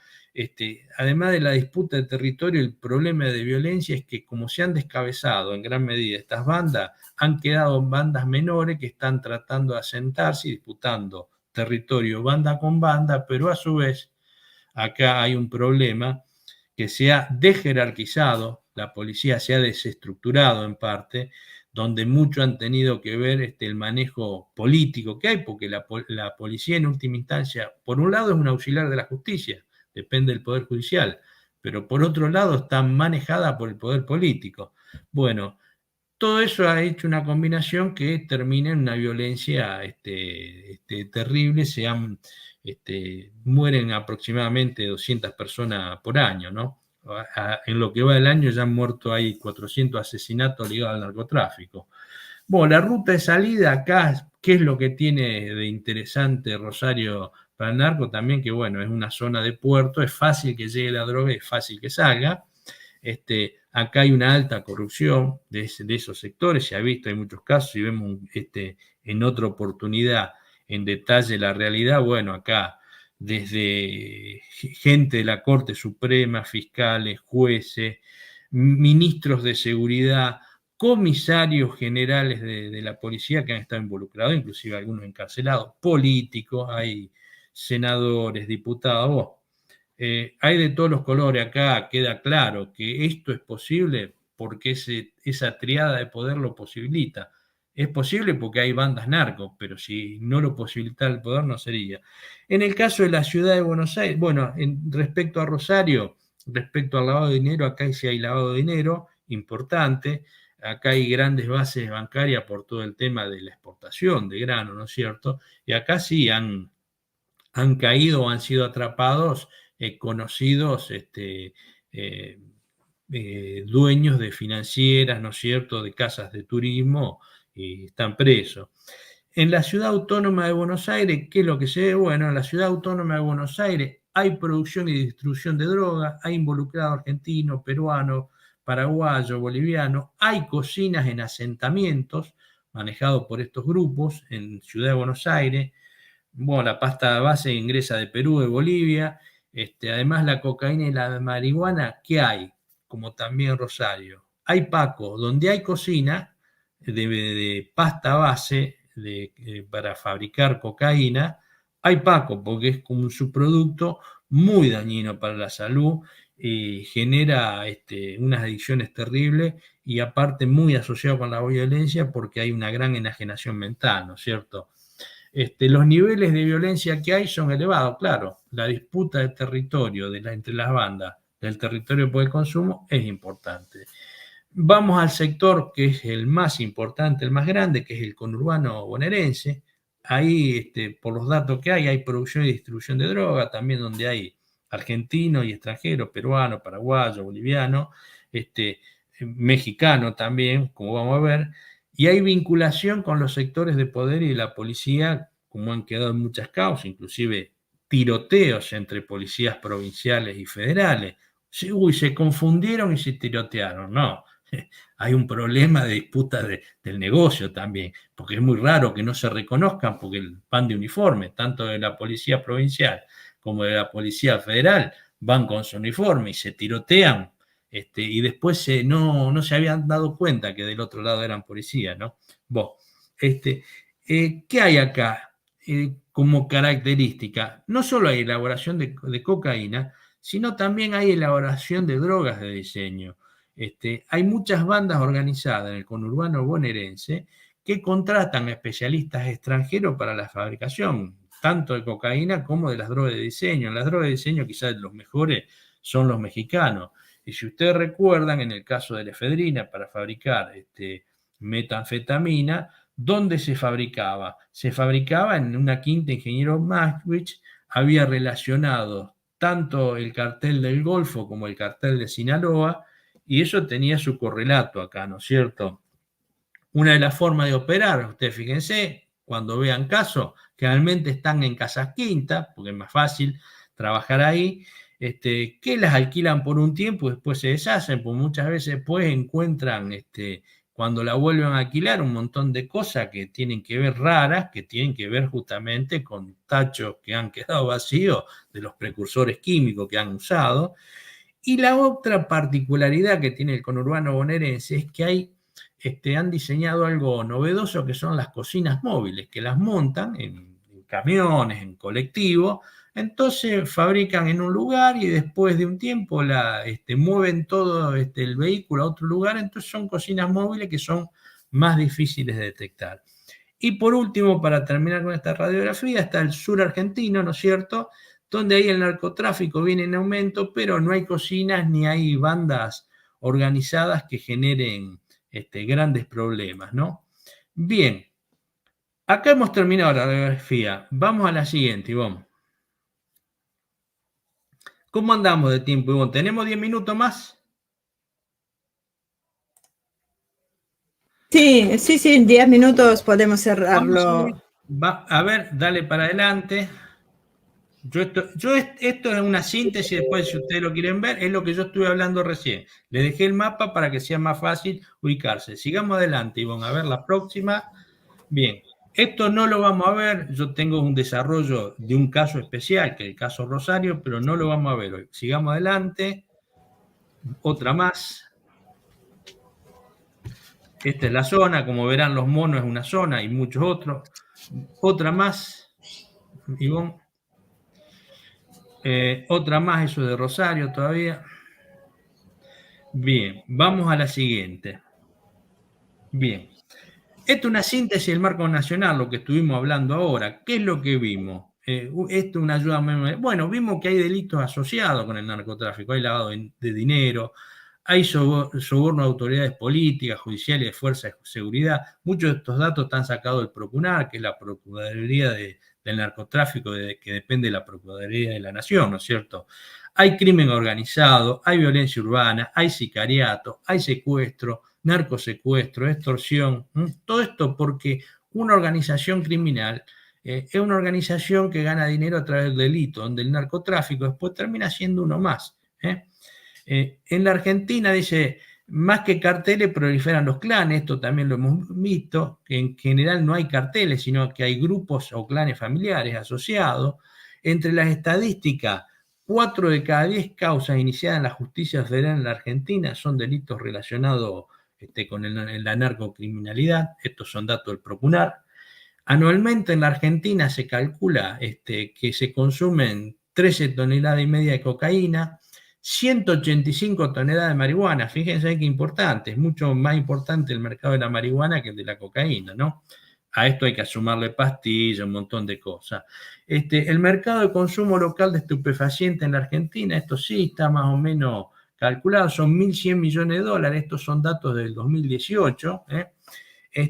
Además de la disputa de territorio, el problema de violencia es que como se han descabezado en gran medida estas bandas, han quedado bandas menores que están tratando de asentarse y disputando territorio banda con banda, pero a su vez acá hay un problema que se ha desjerarquizado, la policía se ha desestructurado en parte, donde mucho han tenido que ver el manejo político que hay, porque la policía en última instancia, por un lado es un auxiliar de la justicia, depende del Poder Judicial, pero por otro lado está manejada por el poder político. Bueno, todo eso ha hecho una combinación que termina en una violencia terrible. Mueren aproximadamente 200 personas por año, ¿no? En lo que va del año ya han muerto ahí 400 asesinatos ligados al narcotráfico. Bueno, la ruta de salida acá, ¿qué es lo que tiene de interesante Rosario para el narco? También que, bueno, es una zona de puerto, es fácil que llegue la droga, es fácil que salga. Acá hay una alta corrupción de esos sectores, se ha visto, hay muchos casos, y vemos en otra oportunidad en detalle la realidad. Bueno, acá desde gente de la Corte Suprema, fiscales, jueces, ministros de seguridad, comisarios generales de la policía que han estado involucrados, inclusive algunos encarcelados, políticos, hay senadores, diputados. Hay de todos los colores. Acá queda claro que esto es posible porque esa triada de poder lo posibilita. Es posible porque hay bandas narcos, pero si no lo posibilita el poder no sería. En el caso de la ciudad de Buenos Aires, bueno, respecto a Rosario, respecto al lavado de dinero, acá sí hay lavado de dinero importante, acá hay grandes bases bancarias por todo el tema de la exportación de grano, ¿no es cierto? Y acá sí han caído o han sido atrapados conocidos dueños de financieras, ¿no es cierto?, de casas de turismo, y están presos. En la ciudad autónoma de Buenos Aires, ¿qué es lo que se ve? Bueno, en la ciudad autónoma de Buenos Aires hay producción y distribución de drogas, hay involucrados argentinos, peruanos, paraguayos, bolivianos, hay cocinas en asentamientos manejados por estos grupos en Ciudad de Buenos Aires. Bueno, la pasta base ingresa de Perú, de Bolivia. Además, la cocaína y la marihuana, ¿qué hay? Como también Rosario. Hay pacos, donde hay cocina de pasta base para fabricar cocaína. Hay paco, porque es como un subproducto muy dañino para la salud y genera unas adicciones terribles y aparte muy asociado con la violencia porque hay una gran enajenación mental, ¿no es cierto? Los niveles de violencia que hay son elevados, claro. La disputa de territorio entre las bandas del territorio por el consumo es importante. Vamos al sector que es el más importante, el más grande, que es el conurbano bonaerense. Ahí, por los datos que hay producción y distribución de droga, también donde hay argentinos y extranjeros, peruanos, paraguayos, bolivianos, mexicano también, como vamos a ver, y hay vinculación con los sectores de poder y de la policía, como han quedado en muchas causas, inclusive tiroteos entre policías provinciales y federales. Uy, se confundieron y se tirotearon. No, hay un problema de disputa del negocio también, porque es muy raro que no se reconozcan porque van de uniforme, tanto de la policía provincial como de la policía federal, van con su uniforme y se tirotean. Y después no se habían dado cuenta que del otro lado eran policías, ¿no? ¿Qué hay acá como característica? No solo hay elaboración de cocaína, sino también hay elaboración de drogas de diseño. Hay muchas bandas organizadas en el conurbano bonaerense que contratan especialistas extranjeros para la fabricación, tanto de cocaína como de las drogas de diseño. En las drogas de diseño quizás los mejores son los mexicanos. Y si ustedes recuerdan, en el caso de la efedrina, para fabricar metanfetamina, ¿dónde se fabricaba? Se fabricaba en una quinta Ingeniero Maastricht, había relacionado tanto el cartel del Golfo como el cartel de Sinaloa, y eso tenía su correlato acá, ¿no es cierto? Una de las formas de operar, ustedes fíjense, cuando vean casos, generalmente están en casas quintas, porque es más fácil trabajar ahí, que las alquilan por un tiempo y después se deshacen, pues muchas veces después encuentran, cuando la vuelven a alquilar, un montón de cosas que tienen que ver raras, que tienen que ver justamente con tachos que han quedado vacíos de los precursores químicos que han usado. Y la otra particularidad que tiene el conurbano bonaerense es que han diseñado algo novedoso, que son las cocinas móviles, que las montan en camiones, en colectivos. Entonces fabrican en un lugar y después de un tiempo mueven todo el vehículo a otro lugar. Entonces son cocinas móviles que son más difíciles de detectar. Y por último, para terminar con esta radiografía, está el sur argentino, ¿no es cierto?, donde ahí el narcotráfico viene en aumento, pero no hay cocinas ni hay bandas organizadas que generen grandes problemas, ¿no? Bien, acá hemos terminado la radiografía. Vamos a la siguiente, Ivonne. ¿Cómo andamos de tiempo, Ivonne? ¿Tenemos 10 minutos más? Sí, en 10 minutos podemos cerrarlo. A ver, dale para adelante. Esto es una síntesis, después si ustedes lo quieren ver, es lo que yo estuve hablando recién. Le dejé el mapa para que sea más fácil ubicarse. Sigamos adelante, Ivonne, a ver la próxima. Bien. Esto no lo vamos a ver, yo tengo un desarrollo de un caso especial, que es el caso Rosario, pero no lo vamos a ver hoy. Sigamos adelante. Otra más. Esta es la zona, como verán los monos es una zona y muchos otros. Otra más, Ivonne. Otra más, eso de Rosario todavía. Bien, vamos a la siguiente. Bien. Esto es una síntesis del marco nacional, lo que estuvimos hablando ahora. ¿Qué es lo que vimos? Esto es una ayuda. Bueno, vimos que hay delitos asociados con el narcotráfico, hay lavado de dinero, hay soborno a autoridades políticas, judiciales y de fuerzas de seguridad. Muchos de estos datos están sacados del Procunar, que es la Procuraduría del Narcotráfico, que depende de la Procuraduría de la Nación, ¿no es cierto? Hay crimen organizado, hay violencia urbana, hay sicariato, hay secuestro, narcosecuestro, extorsión. Todo esto porque una organización criminal es una organización que gana dinero a través del delito, donde el narcotráfico después termina siendo uno más. En la Argentina, dice, más que carteles proliferan los clanes. Esto también lo hemos visto, que en general no hay carteles, sino que hay grupos o clanes familiares asociados. Entre las estadísticas, 4 de cada 10 causas iniciadas en la justicia federal en la Argentina son delitos relacionados con la narcocriminalidad. Estos son datos del Procunar. Anualmente en la Argentina se calcula que se consumen 13 toneladas y media de cocaína, 185 toneladas de marihuana. Fíjense qué importante, es mucho más importante el mercado de la marihuana que el de la cocaína, ¿no? A esto hay que sumarle pastillas, un montón de cosas. El mercado de consumo local de estupefacientes en la Argentina, esto sí está más o menos calculado, son 1.100 millones de dólares, estos son datos del 2018,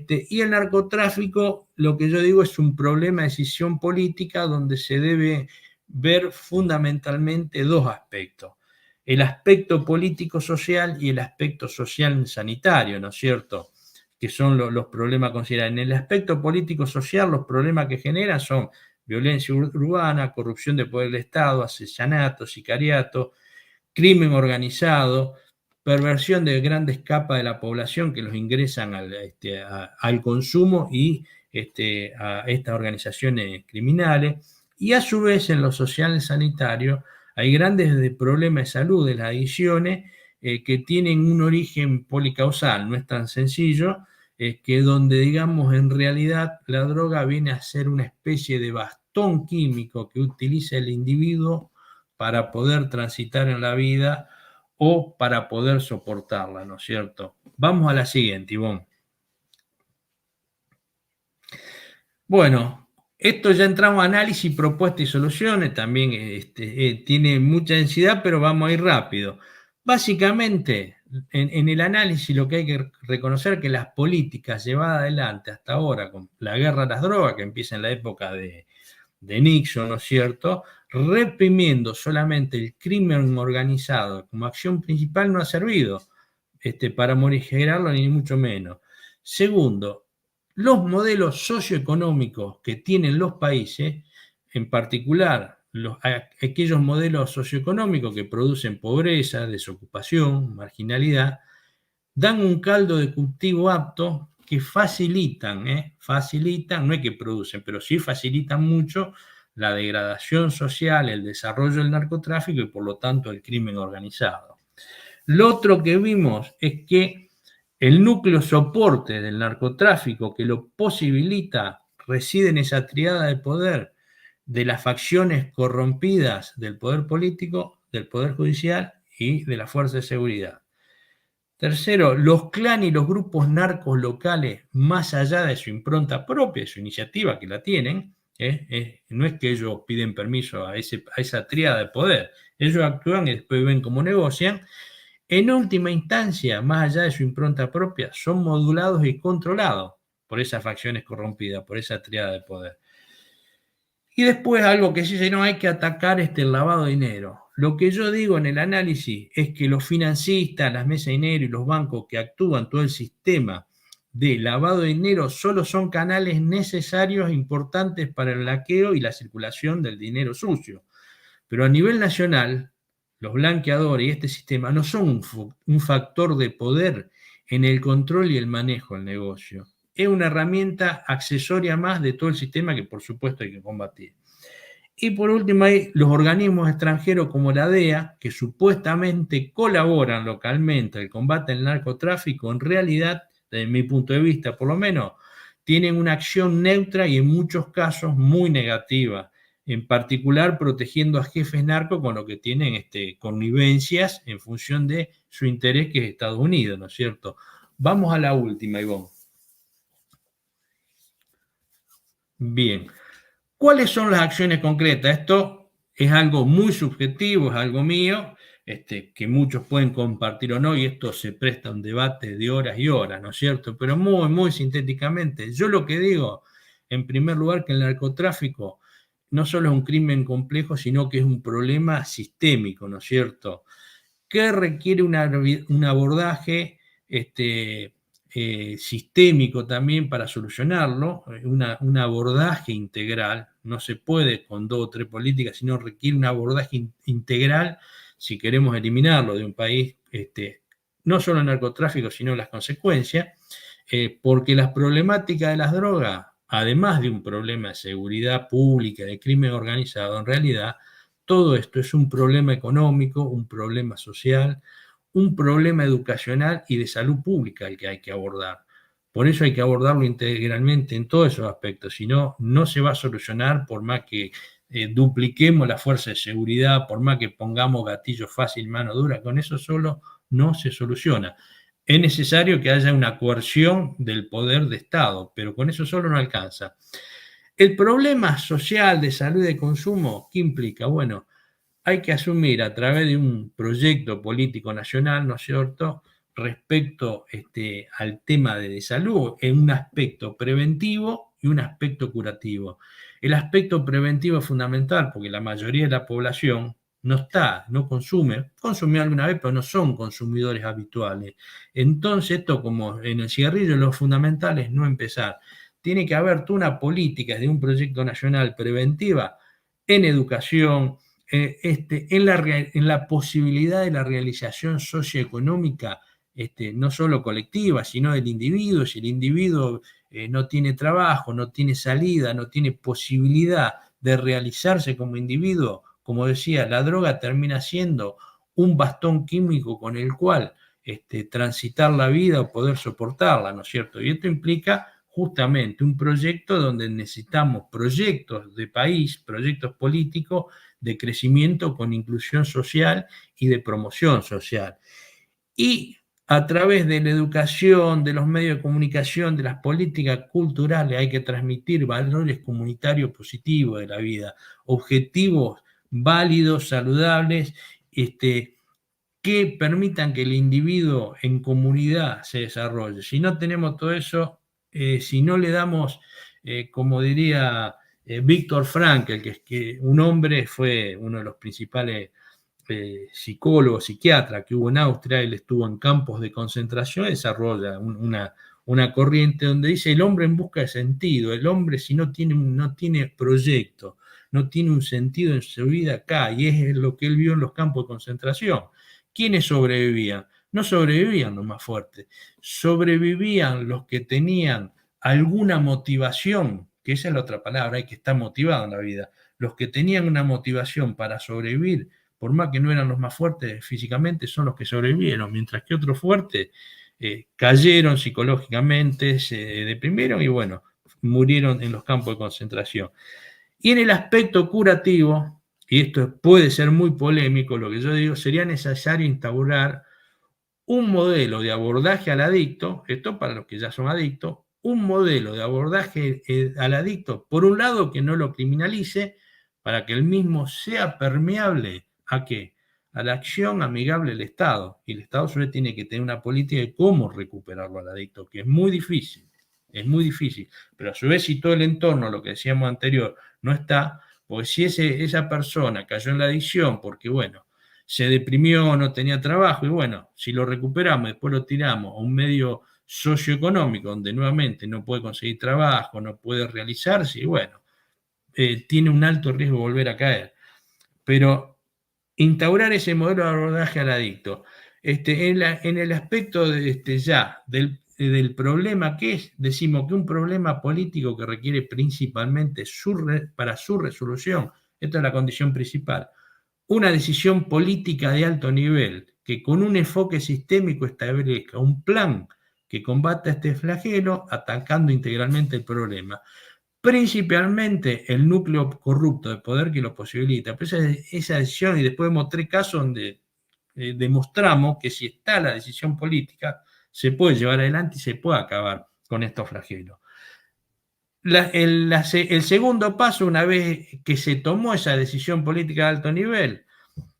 y el narcotráfico, lo que yo digo, es un problema de decisión política donde se debe ver fundamentalmente dos aspectos. El aspecto político-social y el aspecto social-sanitario, ¿no es cierto? Que son los problemas considerados. En el aspecto político-social, los problemas que generan son violencia urbana, corrupción de poder del Estado, asesinato, sicariato, crimen organizado, perversión de grandes capas de la población que los ingresan al consumo y a estas organizaciones criminales. Y a su vez, en lo social y sanitario, hay grandes problemas de salud de las adicciones que tienen un origen policausal, no es tan sencillo, que donde, digamos, en realidad la droga viene a ser una especie de bastón químico que utiliza el individuo para poder transitar en la vida o para poder soportarla, ¿no es cierto? Vamos a la siguiente, Ivonne. Bueno, esto ya entramos a análisis, propuestas y soluciones, también tiene mucha densidad, pero vamos a ir rápido. Básicamente, en el análisis lo que hay que reconocer es que las políticas llevadas adelante hasta ahora, con la guerra a las drogas, que empieza en la época de Nixon, ¿no es cierto?, reprimiendo solamente el crimen organizado como acción principal, no ha servido para morigerarlo, ni mucho menos. Segundo, los modelos socioeconómicos que tienen los países, en particular aquellos modelos socioeconómicos que producen pobreza, desocupación, marginalidad, dan un caldo de cultivo apto que facilitan, no es que producen, pero sí facilitan mucho la degradación social, el desarrollo del narcotráfico y por lo tanto el crimen organizado. Lo otro que vimos es que el núcleo soporte del narcotráfico que lo posibilita reside en esa triada de poder de las facciones corrompidas del poder político, del poder judicial y de la fuerza de seguridad. Tercero, los clanes y los grupos narcos locales, más allá de su impronta propia, de su iniciativa que la tienen, no es que ellos piden permiso a esa tríada de poder, ellos actúan y después ven cómo negocian. En última instancia, más allá de su impronta propia, son modulados y controlados por esas facciones corrompidas, por esa tríada de poder. Y después algo que sí, no hay que atacar el lavado de dinero. Lo que yo digo en el análisis es que los financistas, las mesas de dinero y los bancos que actúan todo el sistema de lavado de dinero solo son canales necesarios e importantes para el blanqueo y la circulación del dinero sucio. Pero a nivel nacional, los blanqueadores y este sistema no son un factor de poder en el control y el manejo del negocio. Es una herramienta accesoria más de todo el sistema que por supuesto hay que combatir. Y por último hay los organismos extranjeros como la DEA, que supuestamente colaboran localmente al combate del narcotráfico, en realidad, desde mi punto de vista por lo menos, tienen una acción neutra y en muchos casos muy negativa, en particular protegiendo a jefes narcos con lo que tienen connivencias en función de su interés que es Estados Unidos, ¿no es cierto? Vamos a la última, Ivonne. Bien. ¿Cuáles son las acciones concretas? Esto es algo muy subjetivo, es algo mío, que muchos pueden compartir o no, y esto se presta a un debate de horas y horas, ¿no es cierto? Pero muy, muy sintéticamente, yo lo que digo, en primer lugar, que el narcotráfico no solo es un crimen complejo, sino que es un problema sistémico, ¿no es cierto?, que requiere un abordaje sistémico también para solucionarlo, un abordaje integral. No se puede con 2 o 3 políticas, sino requiere un abordaje integral si queremos eliminarlo de un país, no solo el narcotráfico, sino las consecuencias, porque las problemáticas de las drogas, además de un problema de seguridad pública, de crimen organizado, en realidad todo esto es un problema económico, un problema social, un problema educacional y de salud pública el que hay que abordar. Por eso hay que abordarlo integralmente en todos esos aspectos, si no, no se va a solucionar por más que dupliquemos la fuerza de seguridad, por más que pongamos gatillo fácil, mano dura, con eso solo no se soluciona. Es necesario que haya una coerción del poder de Estado, pero con eso solo no alcanza. El problema social de salud y de consumo, ¿qué implica? Bueno, hay que asumir a través de un proyecto político nacional, ¿no es cierto?, respecto al tema de salud, en un aspecto preventivo y un aspecto curativo. El aspecto preventivo es fundamental porque la mayoría de la población no consume, consumió alguna vez, pero no son consumidores habituales. Entonces, esto como en el cigarrillo, lo fundamental es no empezar. Tiene que haber toda una política de un proyecto nacional preventiva en educación, en la posibilidad de la realización socioeconómica, no solo colectiva, sino del individuo. Si el individuo no tiene trabajo, no tiene salida, no tiene posibilidad de realizarse como individuo, como decía, la droga termina siendo un bastón químico con el cual transitar la vida o poder soportarla, ¿no es cierto? Y esto implica justamente un proyecto donde necesitamos proyectos de país, proyectos políticos de crecimiento con inclusión social y de promoción social. Y a través de la educación, de los medios de comunicación, de las políticas culturales, hay que transmitir valores comunitarios positivos de la vida, objetivos válidos, saludables, que permitan que el individuo en comunidad se desarrolle. Si no tenemos todo eso, si no le damos, como diría Viktor Frankl, que un hombre fue uno de los principales psicólogos, psiquiatras que hubo en Austria, él estuvo en campos de concentración, desarrolla una corriente donde dice el hombre en busca de sentido, el hombre si no tiene proyecto, no tiene un sentido en su vida acá, y es lo que él vio en los campos de concentración. ¿Quiénes sobrevivían? No sobrevivían los más fuertes, sobrevivían los que tenían alguna motivación, que esa es la otra palabra, hay que estar motivado en la vida, los que tenían una motivación para sobrevivir, por más que no eran los más fuertes físicamente, son los que sobrevivieron, mientras que otros fuertes cayeron psicológicamente, se deprimieron y bueno, murieron en los campos de concentración. Y en el aspecto curativo, y esto puede ser muy polémico, lo que yo digo, sería necesario instaurar un modelo de abordaje al adicto, esto para los que ya son adictos, un modelo de abordaje al adicto, por un lado que no lo criminalice, para que el mismo sea permeable ¿a qué? A la acción amigable del Estado. Y el Estado solo tiene que tener una política de cómo recuperarlo al adicto, que es muy difícil, pero a su vez si todo el entorno, lo que decíamos anterior, no está, pues si esa persona cayó en la adicción porque, bueno, se deprimió, no tenía trabajo, y bueno, si lo recuperamos, después lo tiramos a un medio socioeconómico donde nuevamente no puede conseguir trabajo, no puede realizarse, y bueno, tiene un alto riesgo de volver a caer. Pero instaurar ese modelo de abordaje al adicto, en el aspecto del problema que es, decimos que un problema político que requiere principalmente para su resolución, esta es la condición principal, una decisión política de alto nivel que con un enfoque sistémico establezca un plan que combata este flagelo atacando integralmente el problema, principalmente el núcleo corrupto de poder que lo posibilita. Pues esa decisión, y después vemos 3 casos donde demostramos que si está la decisión política se puede llevar adelante y se puede acabar con estos flagelos. el segundo paso, una vez que se tomó esa decisión política de alto nivel,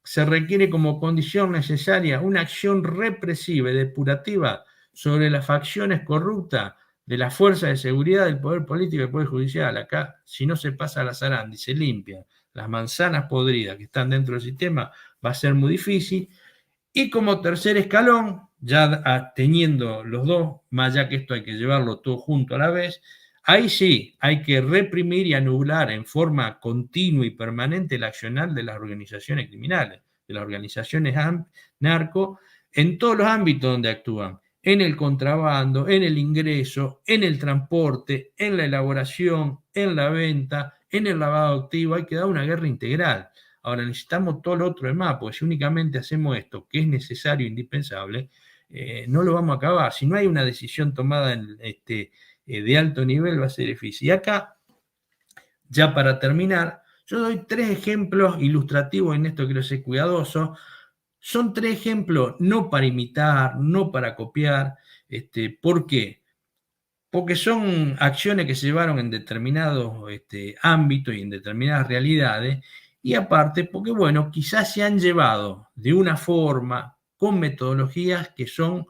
se requiere como condición necesaria una acción represiva y depurativa sobre las facciones corruptas de las fuerzas de seguridad del poder político y del poder judicial. Acá, si no se pasa a la zaranda y se limpian las manzanas podridas que están dentro del sistema, va a ser muy difícil. Y como tercer escalón, ya teniendo los dos, más allá que esto hay que llevarlo todo junto a la vez, ahí sí hay que reprimir y anular en forma continua y permanente el accionar de las organizaciones criminales, de las organizaciones narco, en todos los ámbitos donde actúan, en el contrabando, en el ingreso, en el transporte, en la elaboración, en la venta, en el lavado activo. Hay que dar una guerra integral. Ahora necesitamos todo lo otro demás, porque si únicamente hacemos esto, que es necesario e indispensable, no lo vamos a acabar. Si no hay una decisión tomada de alto nivel, va a ser difícil. Y acá, ya para terminar, yo doy 3 ejemplos ilustrativos, en esto quiero ser cuidadoso. Son 3 ejemplos no para imitar, no para copiar. ¿Por qué? Porque son acciones que se llevaron en determinados ámbitos y en determinadas realidades, y aparte porque, bueno, quizás se han llevado de una forma, con metodologías que son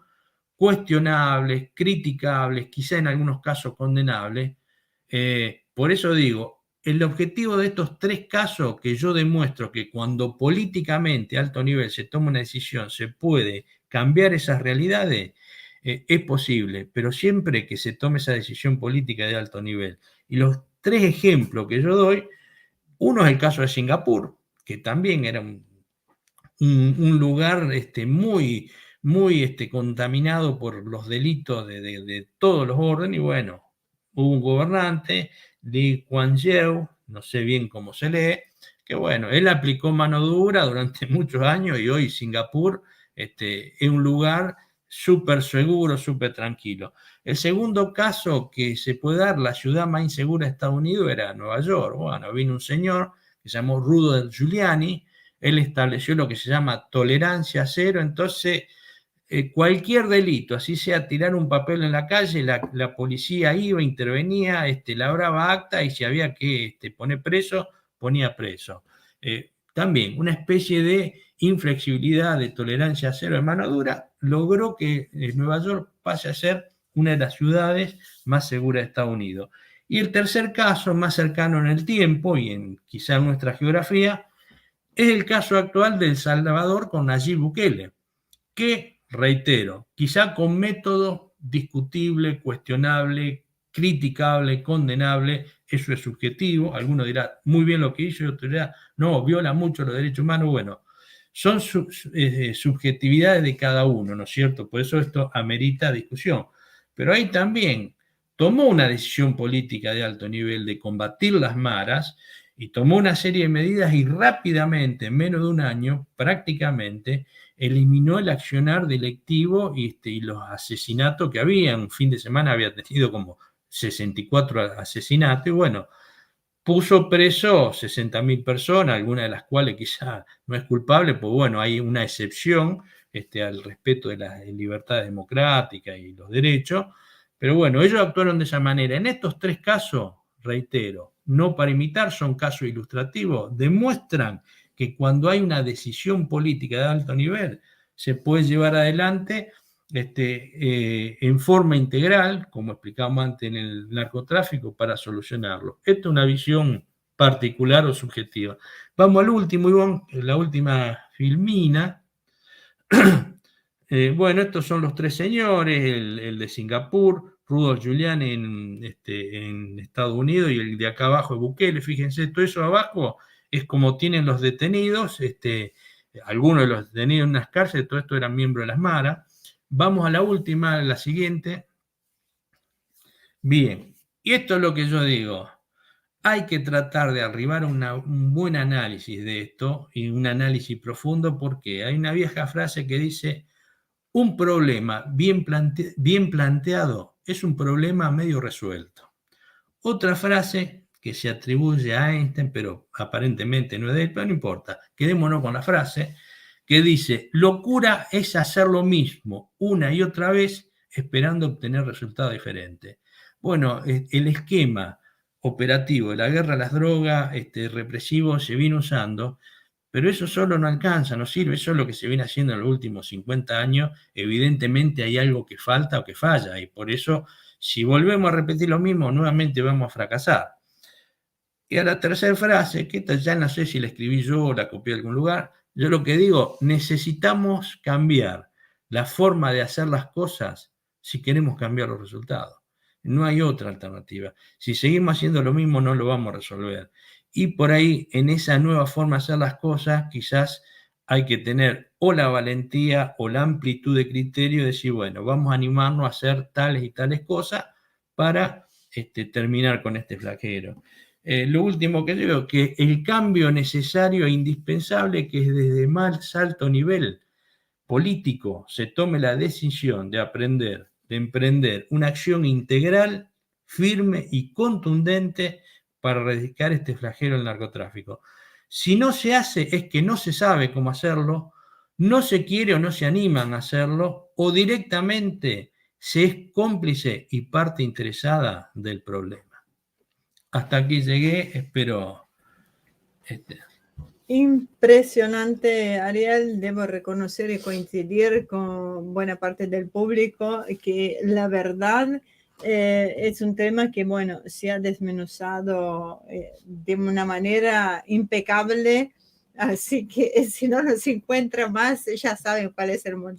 cuestionables, criticables, quizá en algunos casos condenables. Por eso digo, el objetivo de estos 3 casos que yo demuestro que cuando políticamente a alto nivel se toma una decisión se puede cambiar esas realidades, es posible, pero siempre que se tome esa decisión política de alto nivel. Y los 3 ejemplos que yo doy, uno es el caso de Singapur, que también era un lugar muy contaminado por los delitos de todos los órdenes, y bueno, hubo un gobernante, Lee Kuan Yew, no sé bien cómo se lee, que bueno, él aplicó mano dura durante muchos años y hoy Singapur es un lugar súper seguro, súper tranquilo. El segundo caso que se puede dar, la ciudad más insegura de Estados Unidos, era Nueva York. Bueno, vino un señor que se llamó Rudy Giuliani, él estableció lo que se llama tolerancia cero, entonces cualquier delito, así sea tirar un papel en la calle, la policía iba, intervenía, labraba acta y si había que poner preso, ponía preso. También una especie de inflexibilidad, de tolerancia cero de mano dura, logró que Nueva York pase a ser una de las ciudades más seguras de Estados Unidos. Y el tercer caso, más cercano en el tiempo y quizá en nuestra geografía, es el caso actual de El Salvador con Nayib Bukele, que, reitero, quizá con método discutible, cuestionable, criticable, condenable, eso es subjetivo. Alguno dirá muy bien lo que hizo y otro dirá no, viola mucho los derechos humanos. Bueno, son subjetividades de cada uno, ¿no es cierto? Por eso esto amerita discusión. Pero ahí también tomó una decisión política de alto nivel de combatir las maras y tomó una serie de medidas y rápidamente, en menos de un año, prácticamente, eliminó el accionar delictivo y los asesinatos que había. Un fin de semana había tenido como 64 asesinatos y bueno, puso preso 60.000 personas, algunas de las cuales quizá no es culpable, pues bueno, hay una excepción al respeto de las libertades democráticas y los derechos, pero bueno, ellos actuaron de esa manera. En estos 3 casos, reitero, no para imitar, son casos ilustrativos, demuestran que cuando hay una decisión política de alto nivel, se puede llevar adelante en forma integral, como explicamos antes en el narcotráfico, para solucionarlo. Esta es una visión particular o subjetiva. Vamos al último, Ivonne, la última filmina. Bueno, estos son los 3 señores, el de Singapur, Rudy Giuliani en Estados Unidos y el de acá abajo de Bukele. Fíjense, todo eso abajo es como tienen los detenidos, algunos de los detenidos en unas cárceles, todo esto eran miembros de las maras. Vamos a la última, la siguiente. Bien, y esto es lo que yo digo. Hay que tratar de arribar a un buen análisis de esto y un análisis profundo, porque hay una vieja frase que dice: un problema bien planteado es un problema medio resuelto. Otra frase que se atribuye a Einstein, pero aparentemente no es de él, pero no importa, quedémonos con la frase, que dice: locura es hacer lo mismo una y otra vez esperando obtener resultados diferentes. Bueno, el esquema operativo de la guerra a las drogas represivo se viene usando, pero eso solo no alcanza, no sirve, eso es lo que se viene haciendo en los últimos 50 años, evidentemente hay algo que falta o que falla, y por eso si volvemos a repetir lo mismo, nuevamente vamos a fracasar. Y a la tercera frase, que esta ya no sé si la escribí yo o la copié de algún lugar, yo lo que digo, necesitamos cambiar la forma de hacer las cosas si queremos cambiar los resultados. No hay otra alternativa. Si seguimos haciendo lo mismo, no lo vamos a resolver. Y por ahí, en esa nueva forma de hacer las cosas, quizás hay que tener o la valentía o la amplitud de criterio de decir, bueno, vamos a animarnos a hacer tales y tales cosas para terminar con este flagelo. Lo último que digo, que el cambio necesario e indispensable, que es desde más alto nivel político se tome la decisión de aprender, de emprender una acción integral, firme y contundente para erradicar este flagelo del narcotráfico. Si no se hace, es que no se sabe cómo hacerlo, no se quiere o no se animan a hacerlo, o directamente se es cómplice y parte interesada del problema. Hasta aquí llegué, espero... Impresionante, Ariel. Debo reconocer y coincidir con buena parte del público que la verdad es un tema que, bueno, se ha desmenuzado de una manera impecable. Así que si no nos encuentra más, ya saben cuál es el